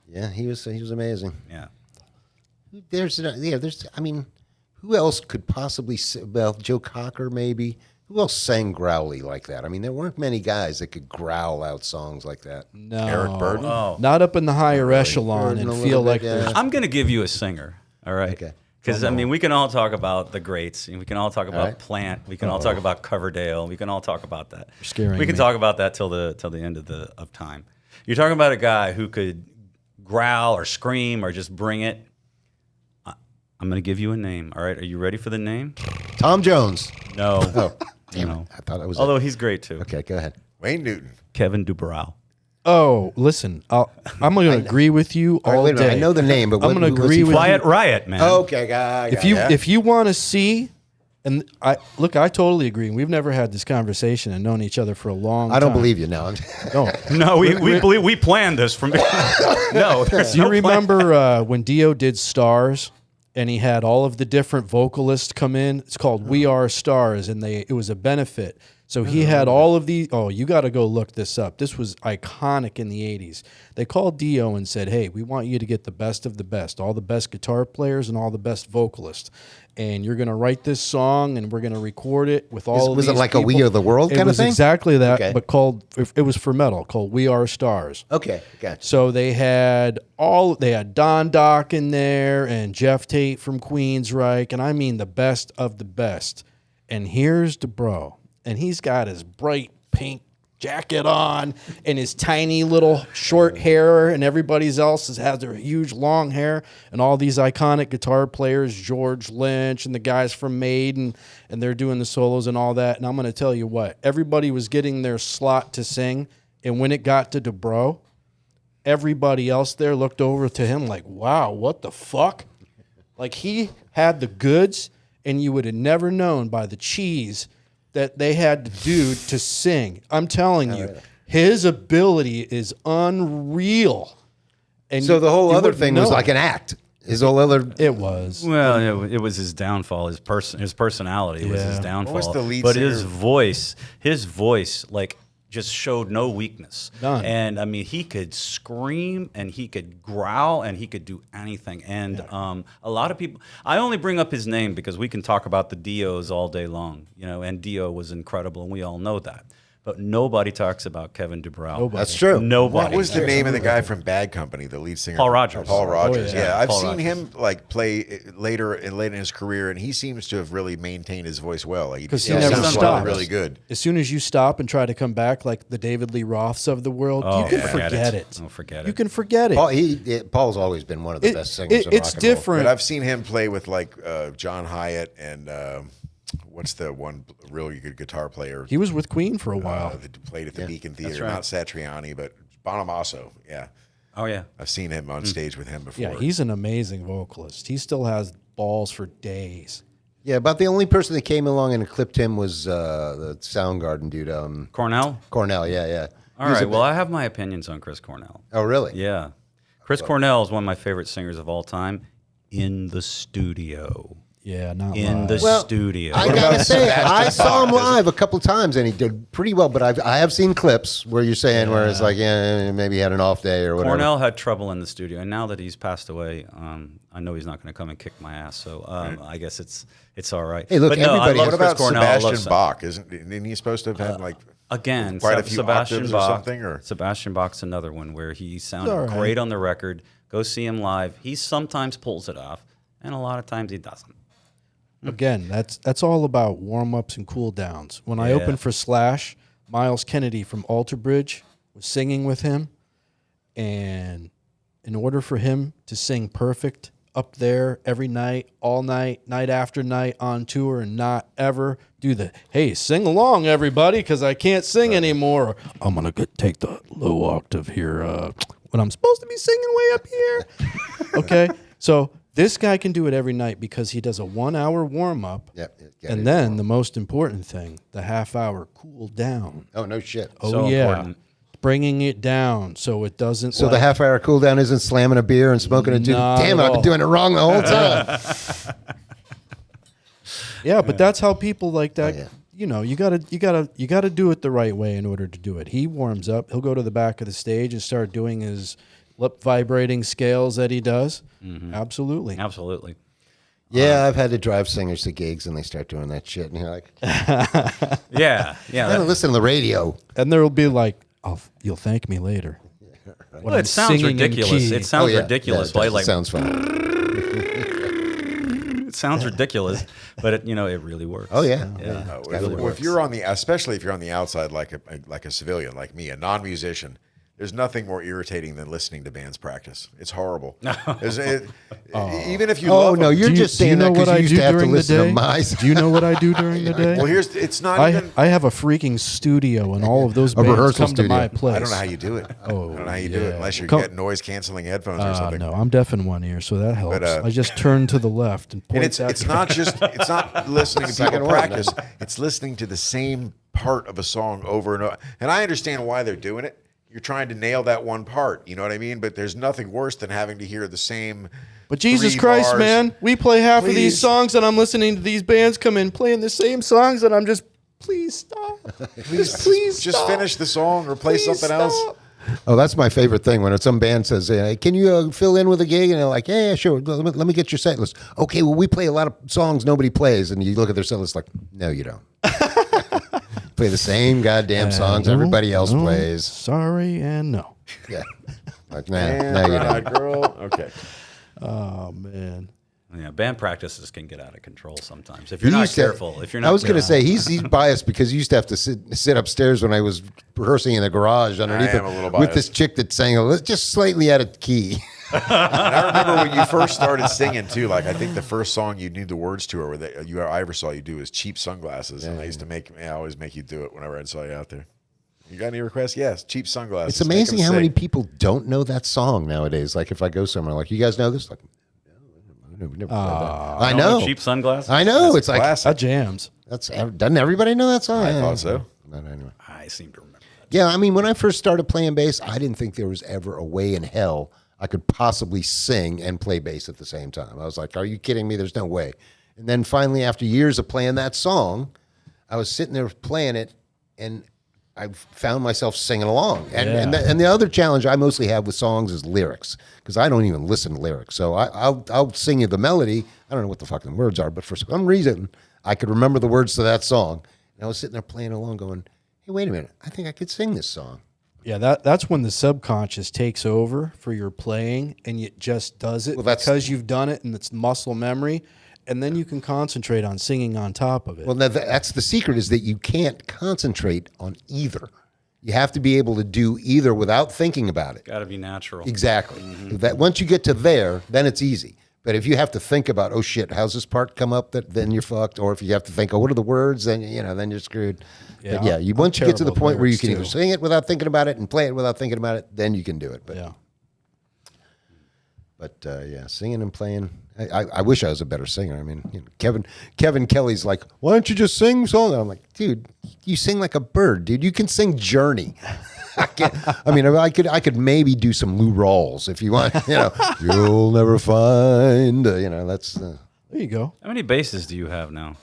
Yeah, he was amazing. Yeah. There's I mean, who else could possibly Joe Cocker maybe? Who else sang growly like that? I mean, there weren't many guys that could growl out songs like that. No. Eric Burden? Oh. Not up in the higher echelon Burden and a feel little like bit, yeah. there's I'm going to give you a singer, all right? Okay. Because, I mean, we can all talk about the greats, and we can all talk about right. Plant, we can all talk about Coverdale, we can all talk about that. scaring we can me. talk about that till the end of time. You're talking about a guy who could growl or scream or just bring it. I'm going to give you a name. All right. Are you ready for the name? Tom Jones. No. Oh, damn No. it. I thought it was. Although he's great too. Okay, go ahead. Wayne Newton. Kevin Dubrow. Oh, listen, I'm going to agree with you All right, all wait a minute. day. I know the name, but I'm going to who was he agree with from? Quiet Riot, man. Okay, guy. if you want to see, and I totally agree. We've never had this conversation and known each other for a long time. I don't believe you now. No. No, we believe we planned this from. No, there's Do you no plan. remember when Dio did Stars and he had all of the different vocalists come in? It's called We Are Stars, and it was a benefit. So he had all of these. Oh, you got to go look this up. This was iconic in the 80s. They called Dio and said, hey, we want you to get the best of the best, all the best guitar players and all the best vocalists. And you're going to write this song and we're going to record it with all of Was these it like people. a We Are the World kind of It was thing? exactly that, Okay. but it was for metal, called We Are Stars. Okay, gotcha. So they had Don Dock in there and Jeff Tate from Queensryche, and I mean the best of the best. And here's DeBro, and he's got his bright pink jacket on and his tiny little short hair, and everybody else has their huge long hair, and all these iconic guitar players, George Lynch and the guys from Maiden, and they're doing the solos and all that. And I'm going to tell you what, everybody was getting their slot to sing, and when it got to DeBro, everybody else there looked over to him like, wow, what the fuck? Like, he had the goods, and you would have never known by the cheese that they had to do to sing. I'm telling you, his ability is unreal. And So the whole you other wouldn't thing was know. like an act. His whole other. It was. Well, it was his downfall. His personality was his Yeah. downfall. What was the lead but singer? his voice, like, just showed no weakness. None. And I mean, he could scream and he could growl and he could do anything. And a lot of people, I only bring up his name because we can talk about the Dios all day long, and Dio was incredible and we all know that. But nobody talks about Kevin Dubrow. Nobody. That's true. Nobody. What was the name of the guy from Bad Company, the lead singer? Paul Rogers. Paul Rogers. Oh, yeah. Yeah, I've Paul seen Rogers. him like play later in his career, and he seems to have really maintained his voice well. Like, 'Cause he sounds never really, stops. really good. As soon as you stop and try to come back like the David Lee Roths of the world, you can forget it. Oh, forget You it. can forget it. Paul's always been one of the It- best singers. in it's rock and roll. different. But I've seen him play with like John Hyatt and what's the one really good guitar player He was with Queen for a while. that played at the Beacon Theater? right. Not Satriani, but Bonamasso. Yeah, Oh, yeah. I've seen him on stage with him before. Yeah, he's an amazing vocalist. He still has balls for days. Yeah, about the only person that came along and clipped him was the Soundgarden dude, Cornell? Cornell. Yeah. All right. Well, I have my opinions on Chris Cornell. Oh, really? Yeah. Chris Cornell is one of my favorite singers of all time in the studio. Yeah, not In live. the studio. I gotta say, I saw him live a couple times, and he did pretty well. But I have seen clips where you're saying where it's like, yeah, maybe he had an off day or whatever. Cornell had trouble in the studio, and now that he's passed away, I know he's not going to come and kick my ass. So I guess it's all right. Hey, look, but no, I everybody- love What Chris about Cornell. I love Sebastian Sam- Bach? Isn't he supposed to have had like Again, quite a few Sebastian octaves Bach, or something? Or Sebastian Bach's another one where he sounded all right. great on the record. Go see him live. He sometimes pulls it off, and a lot of times he doesn't. Again, that's all about warm-ups and cool-downs. When I Yeah. opened for Slash, Miles Kennedy from Alter Bridge was singing with him, and in order for him to sing perfect up there every night, all night, night after night on tour, and not ever do the, hey, sing along, everybody, because I can't sing anymore. Or, I'm going to take the low octave here when I'm supposed to be singing way up here. Okay? So this guy can do it every night because he does a 1 hour warm up. Yep, And then the most important thing, the half hour cool down. Oh, no shit. Oh, So yeah. important. Bringing it down so it doesn't. So the half hour cool down isn't slamming a beer and smoking a dude. Not Damn it, at I've been all. doing it wrong the whole time. Yeah, but that's how people like that. yeah. You know, you gotta do it the right way in order to do it. He warms up. He'll go to the back of the stage and start doing his lip vibrating scales that he does. Absolutely. Absolutely. Yeah, I've had to drive singers to gigs and they start doing that shit. And you're like, Yeah. Yeah. I don't listen to the radio. And there will be like, you'll thank me later. Well, it sounds ridiculous. It sounds Oh, yeah. ridiculous. Yeah, Why, it like, sounds fun. it sounds ridiculous, but it really works. Oh, yeah. if you're on the, especially if you're on the outside, like a civilian, like me, a non-musician, There's nothing more irritating than listening to bands practice. It's horrible. Even if you Oh love no, them, you're just saying that because you used to have to listen to my. Do you know what I do during the day? well, it's not even. I have a freaking studio, and all of those bands rehearsal come to my studio. place. I don't know how you do it. I don't know how you do it unless you're getting noise canceling headphones or something. No, I'm deaf in one ear, so that helps. But, I just turn to the left and point. And it's not listening to people practice. It's listening to the same part of a song over and over. And I understand why they're doing it. You're trying to nail that one part. You know what I mean? But there's nothing worse than having to hear the same. But Jesus 3 Christ, bars. man, we play half of these Please. songs, and I'm listening to these bands come in playing the same songs, and I'm just, please stop. Please Just stop. finish the song or play Please something else. stop. Oh, that's my favorite thing when some band says, hey, "Can you fill in with a gig?" And they're like, "Yeah, sure. Let me get your set list." Okay, well, we play a lot of songs nobody plays, and you look at their set list like, "No, you don't." Play the same goddamn songs everybody else No, plays. Sorry and no. Yeah, like no, And no, you Brown-Eyed don't. Girl. Okay. Oh, man. Yeah, band practices can get out of control sometimes if you're He not used to- careful. If you're not, I was going to say he's biased because he used to have to sit upstairs when I was rehearsing in the garage underneath am a little with this biased. chick that sang just slightly out of key. And I remember when you first started singing too. Like I think the first song you knew the words to, or that I ever saw you do, is "Cheap Sunglasses," and I used to I always make you do it whenever I saw you out there. You got any requests? Yes, "Cheap Sunglasses." It's amazing how many people don't know that song nowadays. Like if I go somewhere, like, you guys know this? Like, no, we've never played that. I know. cheap sunglasses. I know. It's like That jams. doesn't everybody know that song? I thought so. But anyway. I seem to remember. Yeah, I mean, when I first started playing bass, I didn't think there was ever a way in hell I could possibly sing and play bass at the same time. I was like, are you kidding me? There's no way. And then finally, after years of playing that song, I was sitting there playing it, and I found myself singing along. And the other challenge I mostly have with songs is lyrics, because I don't even listen to lyrics. So I'll sing you the melody. I don't know what the fucking words are, but for some reason, I could remember the words to that song. And I was sitting there playing along going, hey, wait a minute. I think I could sing this song. Yeah, that's when the subconscious takes over for your playing, and it just does it because you've done it, and it's muscle memory, and then you can concentrate on singing on top of it. Well, that's the secret, is that you can't concentrate on either. You have to be able to do either without thinking about it. Got to be natural. Exactly. That once you get to there, then it's easy. But if you have to think about, oh shit, how's this part come up? Then you're fucked. Or if you have to think, oh, what are the words? Then then you're screwed. Yeah, But yeah, once you get to the terrible point where you lyrics, can either too. sing it without thinking about it and play it without thinking about it, then you can do it. But Yeah. yeah, singing and playing. I wish I was a better singer. I mean, Kevin Kelly's like, why don't you just sing songs? I'm like, dude, you sing like a bird, dude. You can sing Journey. I could maybe do some Lou Rawls if you want. You'll never find. That's. There you go. How many bases do you have now?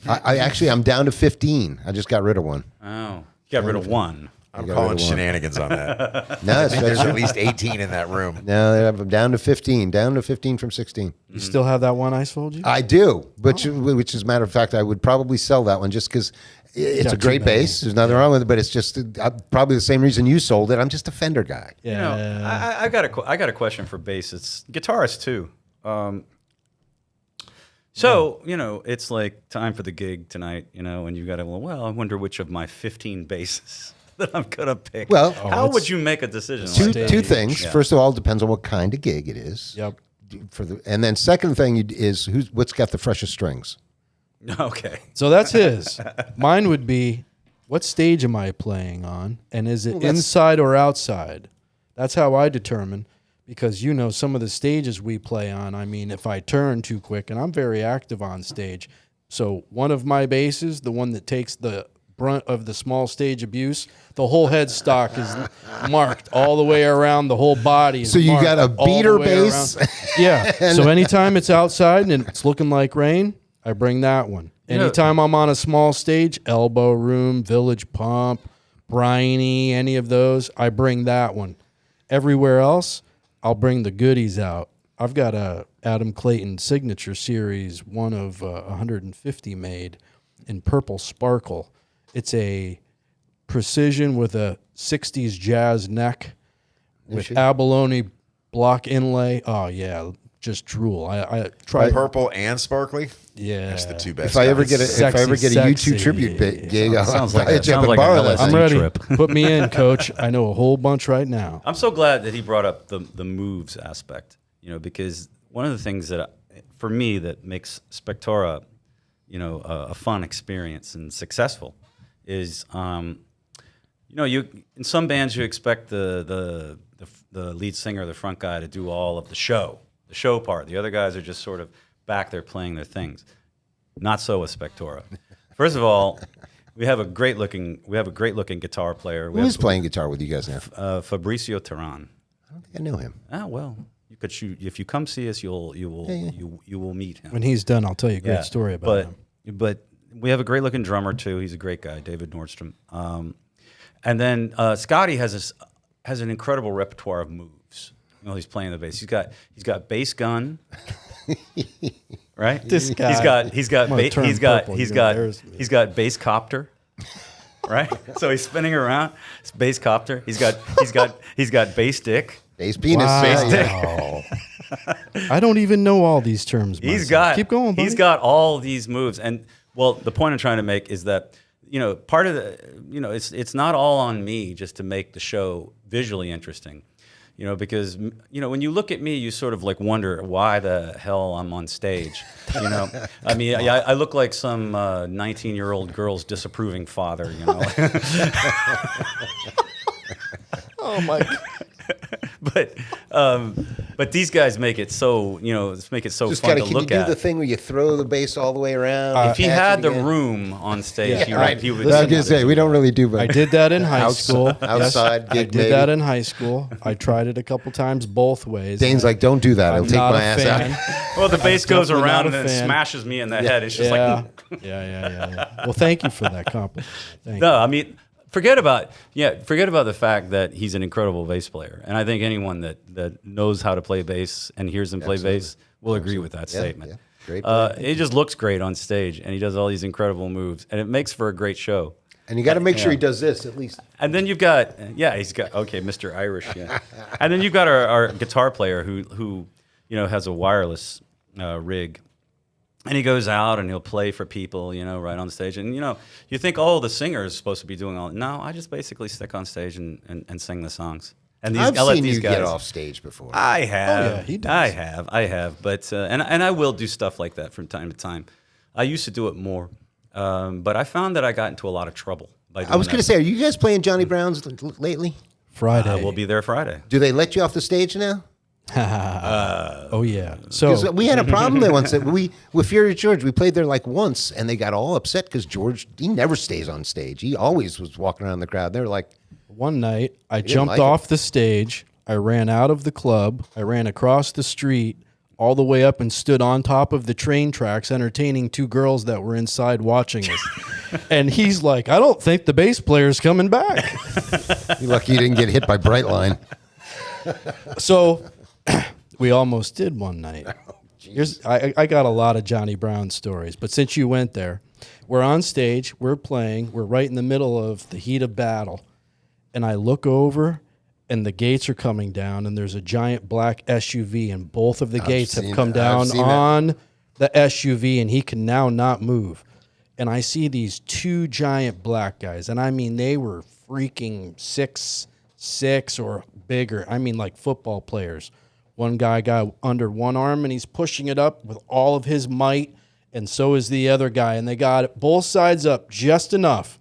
I'm down to 15. I just got rid of one. Oh, you got rid of one. I'm calling shenanigans on that. No, There's at least 18 in that room. no, I'm down to 15. Down to 15 from 16. You still have that one I sold you? I do, which as a matter of fact, I would probably sell that one just because it's Got a great too many. bass. There's nothing wrong with it, but it's just probably the same reason you sold it. I'm just a Fender guy. Yeah. I got a question for bass. It's guitarists too. So it's like time for the gig tonight. And you got to I wonder which of my 15 basses that I'm gonna pick. Well, how would you make a decision? Two things. Yeah. First of all, it depends on what kind of gig it is. Yep. And then second thing is what's got the freshest strings. Okay. So that's his. Mine would be, what stage am I playing on? And is it inside or outside? That's how I determine, because some of the stages we play on, I mean, if I turn too quick, and I'm very active on stage. So one of my basses, the one that takes the brunt of the small stage abuse, the whole headstock is marked all the way around, the whole body is So you marked got a all the beater way bass? around. Yeah. So anytime it's outside and it's looking like rain, I bring that one. Anytime I'm on a small stage, Elbow Room, Village Pump, Bryony, any of those, I bring that one. Everywhere else, I'll bring the goodies out. I've got a Adam Clayton Signature Series, one of 150 made in purple sparkle. It's a precision with a 60s jazz neck with abalone block inlay. Oh, yeah, just drool. I tried Purple and sparkly? Yeah. That's the two best. If I ever guys. get a Sexy. YouTube tribute gig, I'll Sounds like buy a- a jump sounds and like an borrow LSD that. I'm ready. trip. Put me in, coach. I know a whole bunch right now. I'm so glad that he brought up the moves aspect, because one of the things for me that makes Spektora, a fun experience and successful is, you in some bands you expect the lead singer, the front guy, to do all of the show part. The other guys are just sort of back there playing their things. Not so with Spektora. First of all, we have a great looking guitar player. Who's playing guitar with you guys now? Fabricio Terran. I don't think I know him. Ah, well, you could shoot. If you come see us, you will meet him. When he's done, I'll tell you a great story about him. But we have a great looking drummer too. He's a great guy, David Nordstrom. And then Scotty has an incredible repertoire of moves. He's playing the bass. He's got bass gun. Right? This guy. He's got bass copter. Right? So he's spinning around. It's bass copter. He's got bass dick. Bass penis. Wow. Bass dick. I don't even know all these terms. Keep going, buddy. He's got all these moves, and well, the point I'm trying to make is that part of the it's not all on me just to make the show visually interesting, because when you look at me, you sort of like wonder why the hell I'm on stage. I mean, I look like some 19-year-old girl's disapproving father. Oh my God. But these guys make it so Just fun gotta, to can look you at. do the thing where you throw the bass all the way around? If he attach had it the again? room on stage, Yeah, right. he would. I was gonna say we don't really do, but I did that in high school. outside Yes, I gig, did maybe. that in high school. I tried it a couple times both ways. Dane's like, don't do that. I'll I'm take not my a ass fan. out. Well, the bass goes definitely around not and a then fan. smashes me in the head. It's just Yeah. like. Yeah. Well, thank you for that compliment. Thank No, I mean, forget about the fact that he's an incredible bass player, and I think anyone that knows how to play bass and hears him play bass will agree with that statement. Yeah. Great player. It just looks great on stage, and he does all these incredible moves, and it makes for a great show. And you got to make sure he does this at least. And then you've got Mr. Irish, yeah. And then you've got our guitar player who has a wireless rig. And he goes out and he'll play for people, right on stage. And, you think, the singer is supposed to be doing all. No, I just basically stick on stage and sing the songs. And I've I let seen these you guys, get off stage before. I have. Oh, yeah, he does. I have. But, and I will do stuff like that from time to time. I used to do it more. But I found that I got into a lot of trouble by doing I was going to that. say, are you guys playing Johnny Brown's lately? Friday. We'll be there Friday. Do they let you off the stage now? Oh yeah. So Because we had a problem there once. With Fury George, we played there like once, and they got all upset because George, he never stays on stage. He always was walking around the crowd. They were like, one night I didn't jumped like it. off the stage. I ran out of the club. I ran across the street all the way up and stood on top of the train tracks entertaining two girls that were inside watching us. And he's like, I don't think the bass player's coming back. you're lucky you didn't get hit by Brightline. So we almost did one night. I got a lot of Johnny Brown stories, but since you went there, we're on stage, we're playing, we're right in the middle of the heat of battle, and I look over, and the gates are coming down, and there's a giant black SUV, and both of the gates have come down on the SUV, and he can now not move. And I see these two giant black guys, and I mean, they were freaking 6'6" or bigger. I mean, like football players. One guy got under one arm, and he's pushing it up with all of his might, and so is the other guy. And they got it both sides up just enough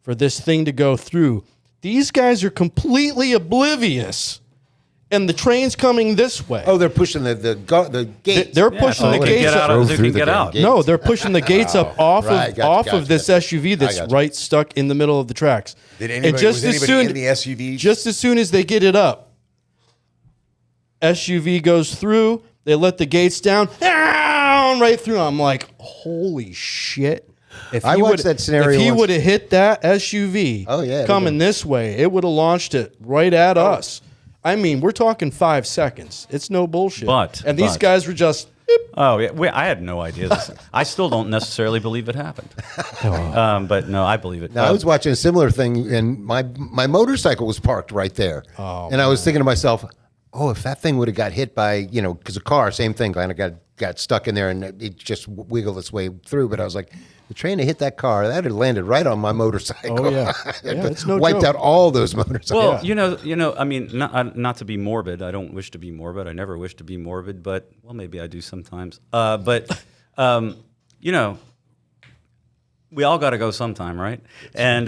for this thing to go through. These guys are completely oblivious, and the train's coming this way. Oh, they're pushing the gate. They're pushing the gates up. Drove Who through can the get damn out? gate. No, they're pushing the gates up off Right, gotcha, of this SUV that's gotcha. right stuck in the middle of the tracks. Did And anybody, just was as anybody soon- in the SUV? Just as soon as they get it up, SUV goes through. They let the gates down, right through. I'm like, holy shit! If I he watched would- that scenario If he once. would have hit that SUV, Oh, yeah, it'd coming this way, it would have launched it right at us. I mean, we're talking 5 seconds. It's no bullshit. And these but- guys were just. beep. Oh yeah, I had no idea. I still don't necessarily believe it happened, but no, I believe it. Now, I was watching a similar thing, and my motorcycle was parked right there. Oh, and I was thinking to myself, oh, if that thing would have got hit by, because a car, same thing, kind of got stuck in there and it just wiggled its way through. But I was like, the train had hit that car, that had landed right on my motorcycle. Oh, yeah. It's no wiped joke. out all those motorcycles. Well, I mean, not to be morbid. I don't wish to be morbid. I never wish to be morbid, but, well, maybe I do sometimes. But we all got to go sometime, right? And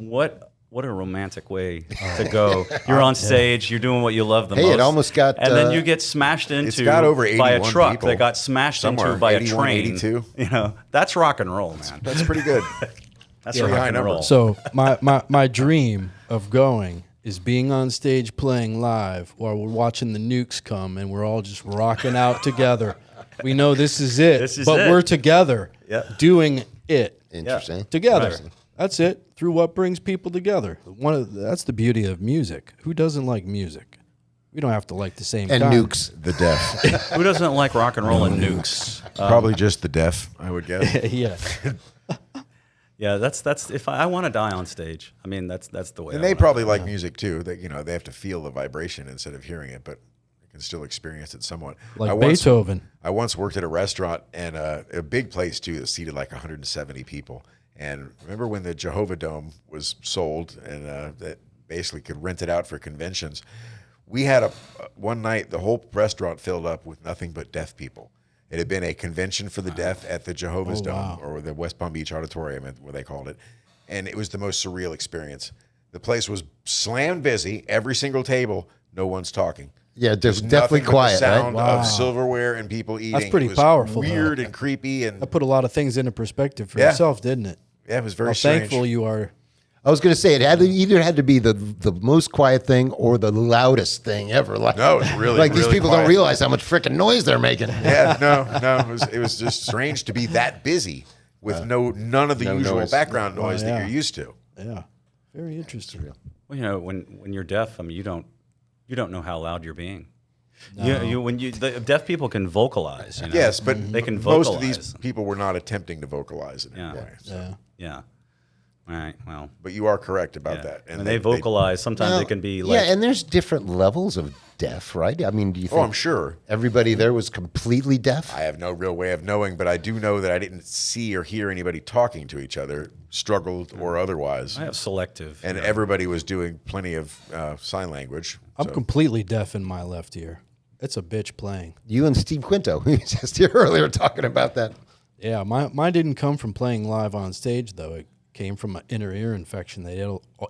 what a romantic way to go. You're on stage, you're doing what you love the most. Hey, it almost got... And then you get smashed into got over by a 81 truck people. that got smashed Somewhere, into by 81, a train. 82. That's rock and roll, man. That's pretty good. That's pretty rock high and number. roll. So my dream of going is being on stage playing live while we're watching the nukes come and we're all just rocking out together. We know this is it, This is but it. we're together doing it Interesting. together. Right. That's it. Through what brings people together. That's the beauty of music. Who doesn't like music? We don't have to like the same And kind. nukes. The deaf. Who doesn't like rock and roll and nukes? Probably just the deaf, I would guess. Yeah. Yeah, that's if I want to die on stage. I mean, that's the way. And I they wanna probably die. like music too. They have to feel the vibration instead of hearing it, but they can still experience it somewhat. Like Beethoven. I once worked at a restaurant and a big place too that seated like 170 people. And remember when the Jehovah Dome was sold and that basically could rent it out for conventions? We had one night the whole restaurant filled up with nothing but deaf people. It had been a convention for the deaf at the Jehovah's Dome or the West Palm Beach Auditorium, what they called it. And it was the most surreal experience. The place was slam busy, every single table, no one's talking. Yeah, There's definitely nothing but quiet, the sound right? of silverware and people eating. pretty It was powerful, weird and creepy, and That put a lot of things into perspective for Yeah. yourself, didn't it? yeah, it was very How strange. thankful you are. I was going to say it either had to be the most quiet thing or the loudest thing ever. Like, No, it's really, like these really people quiet. don't realize how much freaking noise they're making. Yeah, no, it was just strange to be that busy with none of the no usual noise. background noise yeah. that you're used to. Yeah. Very interesting. Well, when you're deaf, I mean, you don't know how loud you're being. The deaf people can vocalize. Yes, but they can most vocalize. of these people were not attempting to vocalize it Yeah. anyway. So. Yeah. Yeah. All right. Well. But you are correct about Yeah. that. And they vocalize. Sometimes it can be like. yeah, and there's different levels of deaf, right? I mean, do you think Oh, I'm sure. everybody there was completely deaf? I have no real way of knowing, but I do know that I didn't see or hear anybody talking to each other, struggled or otherwise. I have selective. And everybody was doing plenty of sign language. I'm so. completely deaf in my left ear. It's a bitch playing. You and Steve Quinto, we were just here earlier talking about that. Yeah, mine didn't come from playing live on stage, though. It came from an inner ear infection. They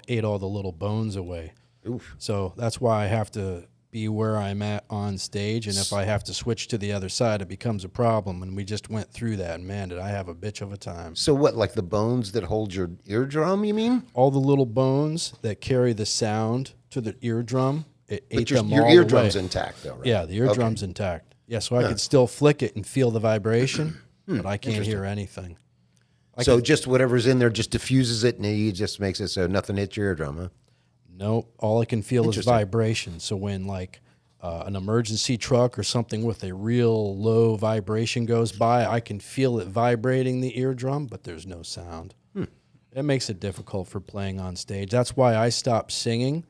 ate all the little bones away. Oof. So that's why I have to be where I'm at on stage. And if I have to switch to the other side, it becomes a problem. And we just went through that. And man, did I have a bitch of a time. So what, like the bones that hold your eardrum, you mean? All the little bones that carry the sound to the eardrum, it ate But your them all eardrum's away. intact, though, right? Yeah, the eardrum's intact. Yeah, so I could still flick it and feel the vibration, but I can't hear anything. So just whatever's in there just diffuses it and he just makes it so nothing hits your eardrum, huh? Nope. All I can feel is Interesting. vibration. So when like an emergency truck or something with a real low vibration goes by, I can feel it vibrating the eardrum, but there's no sound. It makes it difficult for playing on stage. That's why I stopped singing.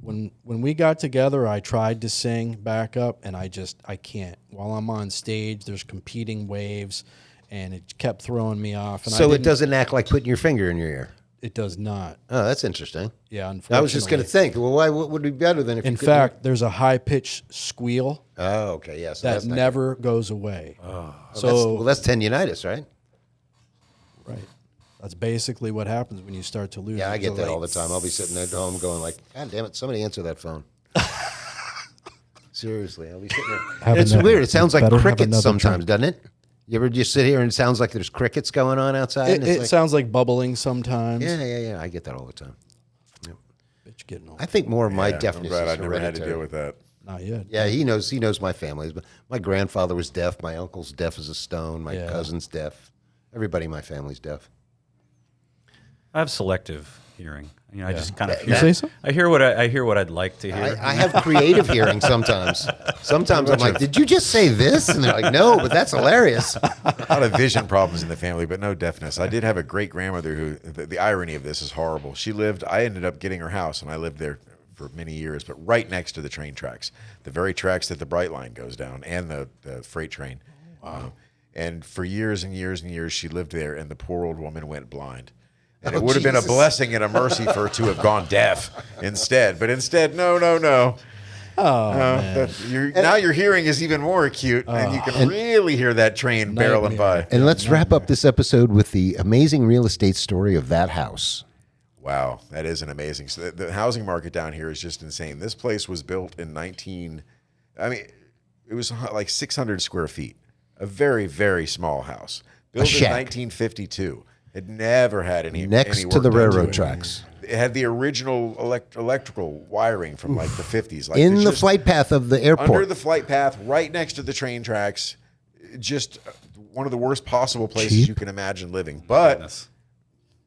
When we got together, I tried to sing back up, and I can't. While I'm on stage, there's competing waves, and it kept throwing me off. And So it doesn't act like putting your finger in your ear. It does not. Oh, that's interesting. Yeah, unfortunately. I was just going to think, well, what would be better than if In you could- fact, there's a high-pitched squeal Oh, okay, yes. that never goes away. So that's tendonitis, right? Right. That's basically what happens when you start to lose. Yeah, I it. get So, that like, all the time. I'll be sitting at home going like, God damn it, somebody answer that phone. Seriously, I'll be sitting there. Have It's another- weird. It sounds like better have crickets another sometimes, drink. doesn't it? You ever just sit here and it sounds like there's crickets going on outside? and It it's like, sounds like bubbling sometimes. yeah. I get that all the time. Bitch getting old. I think more of my Yeah, deafness I'm glad is I never had to hereditary. deal with that. Not yet. Yeah, he knows my family. But my grandfather was deaf. My uncle's deaf as a stone. My Yeah. cousin's deaf. Everybody in my family's deaf. I have selective hearing. I just kind of You say so? I hear what I'd like to hear. I have creative hearing sometimes. Sometimes I'm like, did you just say this? And they're like, no, but that's hilarious. A lot of vision problems in the family, but no deafness. I did have a great grandmother who, the irony of this is horrible. I ended up getting her house, and I lived there for many years, but right next to the train tracks, the very tracks that the Bright Line goes down and the freight train. Wow. And for years and years and years, she lived there, and the poor old woman went blind. And it would have been a blessing and a mercy for her to have gone deaf instead. But instead, no. Now your hearing is even more acute, and you can really hear that train barreling by. And let's wrap up this episode with the amazing real estate story of that house. Wow, that is an amazing. So the housing market down here is just insane. This place was built in it was like 600 square feet. A very, very small house. Built in 1952. It never had any next work to the done railroad it. tracks. It had the original electrical wiring from like the 50s. Like in the flight path of the airport. Under the flight path, right next to the train tracks. Just one of the worst possible places you can imagine living. But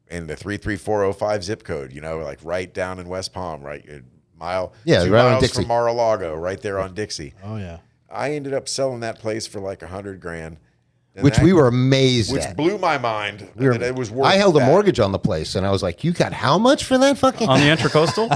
in the 33405 zip code, like right down in West Palm, right? 2 right miles on from Mar-a-Lago, right there on Dixie. Oh, yeah. I ended up selling that place for like $100,000. Which we were amazed Which at. blew my mind that it was worth I held a that. mortgage on the place, and I was like, you got how much for that fucking... On the Intracoastal?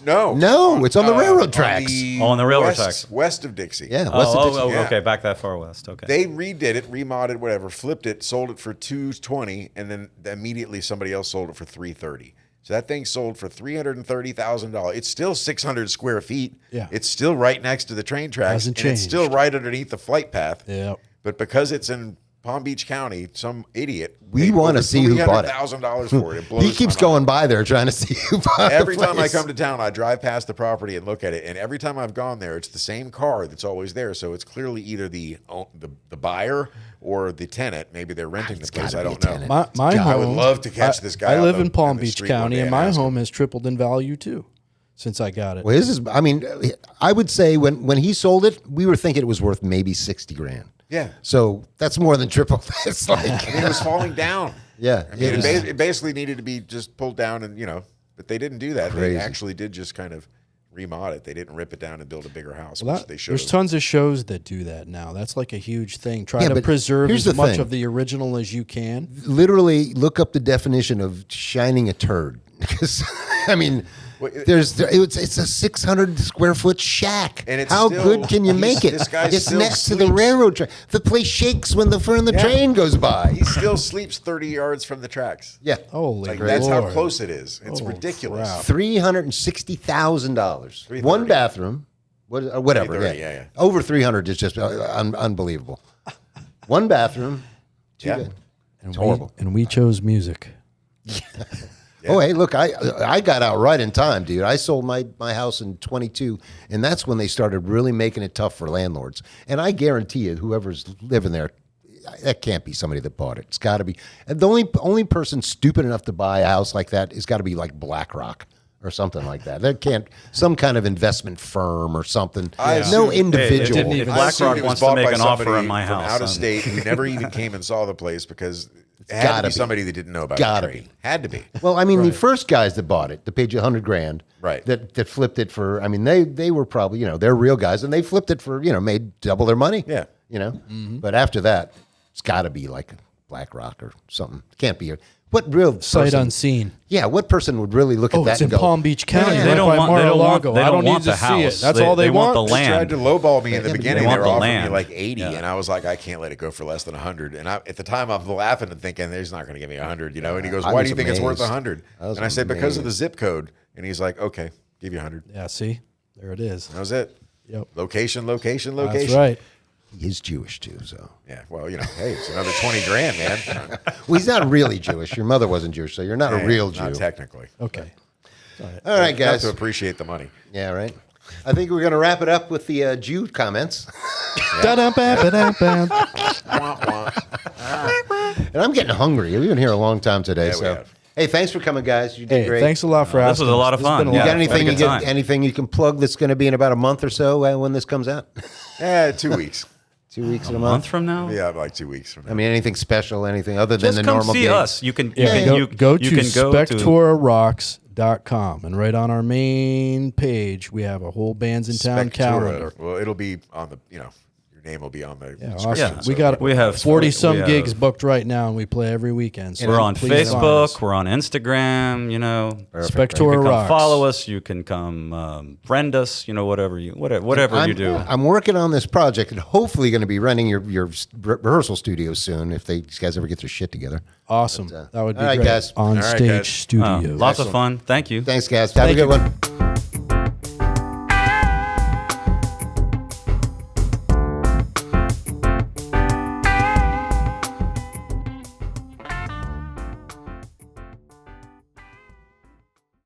No, it's on the railroad tracks. On the railroad tracks. West of Dixie. Yeah, west of Dixie. Yeah. Okay, back that far west. Okay. They redid it, remodded, whatever, flipped it, sold it for $220, and then immediately somebody else sold it for $330. So that thing sold for $330,000. It's still 600 square feet. Yeah. It's still right next to the train tracks. Hasn't and it's changed. still right underneath the flight path. Yeah. But because it's in Palm Beach County, some idiot. We want to see who bought it. $300,000 for it. It blows He keeps my going mind. by there trying to see who bought Every the time I place. come to town, I drive past the property and look at it. And every time I've gone there, it's the same car that's always there. So it's clearly either the buyer or the tenant. Maybe they're renting the place. I don't know. My home, I would love to catch this guy. I live in Palm the Beach street one County, day and my ask him. home has tripled in value too since I got it. Well, his is, I would say when he sold it, we were thinking it was worth maybe $60,000. Yeah. So that's more than triple. It's like, It was falling down. yeah. I mean, it basically needed to be just pulled down and, but they didn't do that. Crazy. They actually did just kind of remod it. They didn't rip it down and build a bigger house, Well, which they should there's have. tons of shows that do that now. That's like a huge thing. Try Yeah, to but preserve here's as the much thing. of the original as you can. Literally look up the definition of shining a turd. Because, it's a 600 square foot shack. And it's how still- good can you make it? this guy It's still next to the sleeps. railroad track. The place shakes when the train goes by. He still sleeps 30 yards from the tracks. Yeah. Holy Like, that's how Lord. close it is. It's Oh, ridiculous. crap. $360,000. One bathroom, whatever. 330, Yeah. yeah. Over 300 is just unbelievable. One bathroom, two Yeah. bed. And It's horrible. We chose music. Oh, hey, look, I got out right in time, dude. I sold my house in 22, and that's when they started really making it tough for landlords. And I guarantee you, whoever's living there, that can't be somebody that bought it. It's got to be. And the only person stupid enough to buy a house like that is got to be like BlackRock or something like that. That can't, some kind of investment firm or something. No individual. If I BlackRock assumed it was wants to bought make by an offer somebody in my from house, out of I'm- state who never even came and saw the place because it had Gotta to be be. somebody that didn't know about Gotta the trade. be. Had to be. Well, the first guys that bought it, that paid you $100,000, Right. That flipped it for. They were probably they're real guys, and they flipped it for made double their money. Yeah. But after that, it's got to be like BlackRock or something. Can't be. What real Sight person- unseen. Yeah, what person would really look at Oh, that it's and in go, Palm Beach County. "Man, They right don't by want. They don't want. Mar-a-Lago. They I don't don't need want to the see house. it. That's all they want. want. The They tried land. to lowball me in the beginning. want They were the offering me land. like 80, Yeah. and I was like, I can't let it go for less than 100. And at the time, I'm laughing and thinking, "There's not going to give me 100," And he goes, I "Why was do you think it's worth amazed. 100?" I was And I said, "Because of the amazed. zip code." And he's like, "Okay, give you 100." Yeah, see? There it is. That was it. Yep. Location. That's right. He's Jewish too, so. Yeah. Well, hey, it's another 20 grand, man. Well, he's not really Jewish. Your mother wasn't Jewish, so you're not a real Jew. Not technically. Okay. All right, You have guys. to appreciate the money. Yeah, right. I think we're going to wrap it up with the Jew comments. Da-dum-ba-ba-dum-bum. Wah, wah. And I'm getting hungry. We've been here a long time today. Yeah, we So, have. hey, thanks for coming, guys. You did Hey, great. thanks a lot for This asking. was a lot of This has fun. been a You lot got of anything? had a You good get time. anything you can plug that's going to be in about a month or so when this comes out? 2 weeks. 2 weeks and A a month month. from now. Yeah, like 2 weeks from now. I mean, anything special? Anything other than Just the come normal see gig? us. You can. Yeah, You can. go you to can go to. SpectoraRocks.com, and right on our main page we have a whole bands in town Spektora. calendar. Well, it'll be on the, you're your name will be on the Yeah, description. awesome. Yeah. We have we 40-some have- gigs booked right now, and we play every weekend. So We're on please find Facebook. us. We're on Instagram. You know, you Spektora can come rocks. follow us. You can come friend us. You know, whatever you do. I'm working on this project and hopefully going to be running your rehearsal studio soon if you guys ever get their shit together. Awesome. That would be all right, great. guys. On All right, stage guys. studio. Lots of fun. Thank you. Thanks, guys. Have a good one.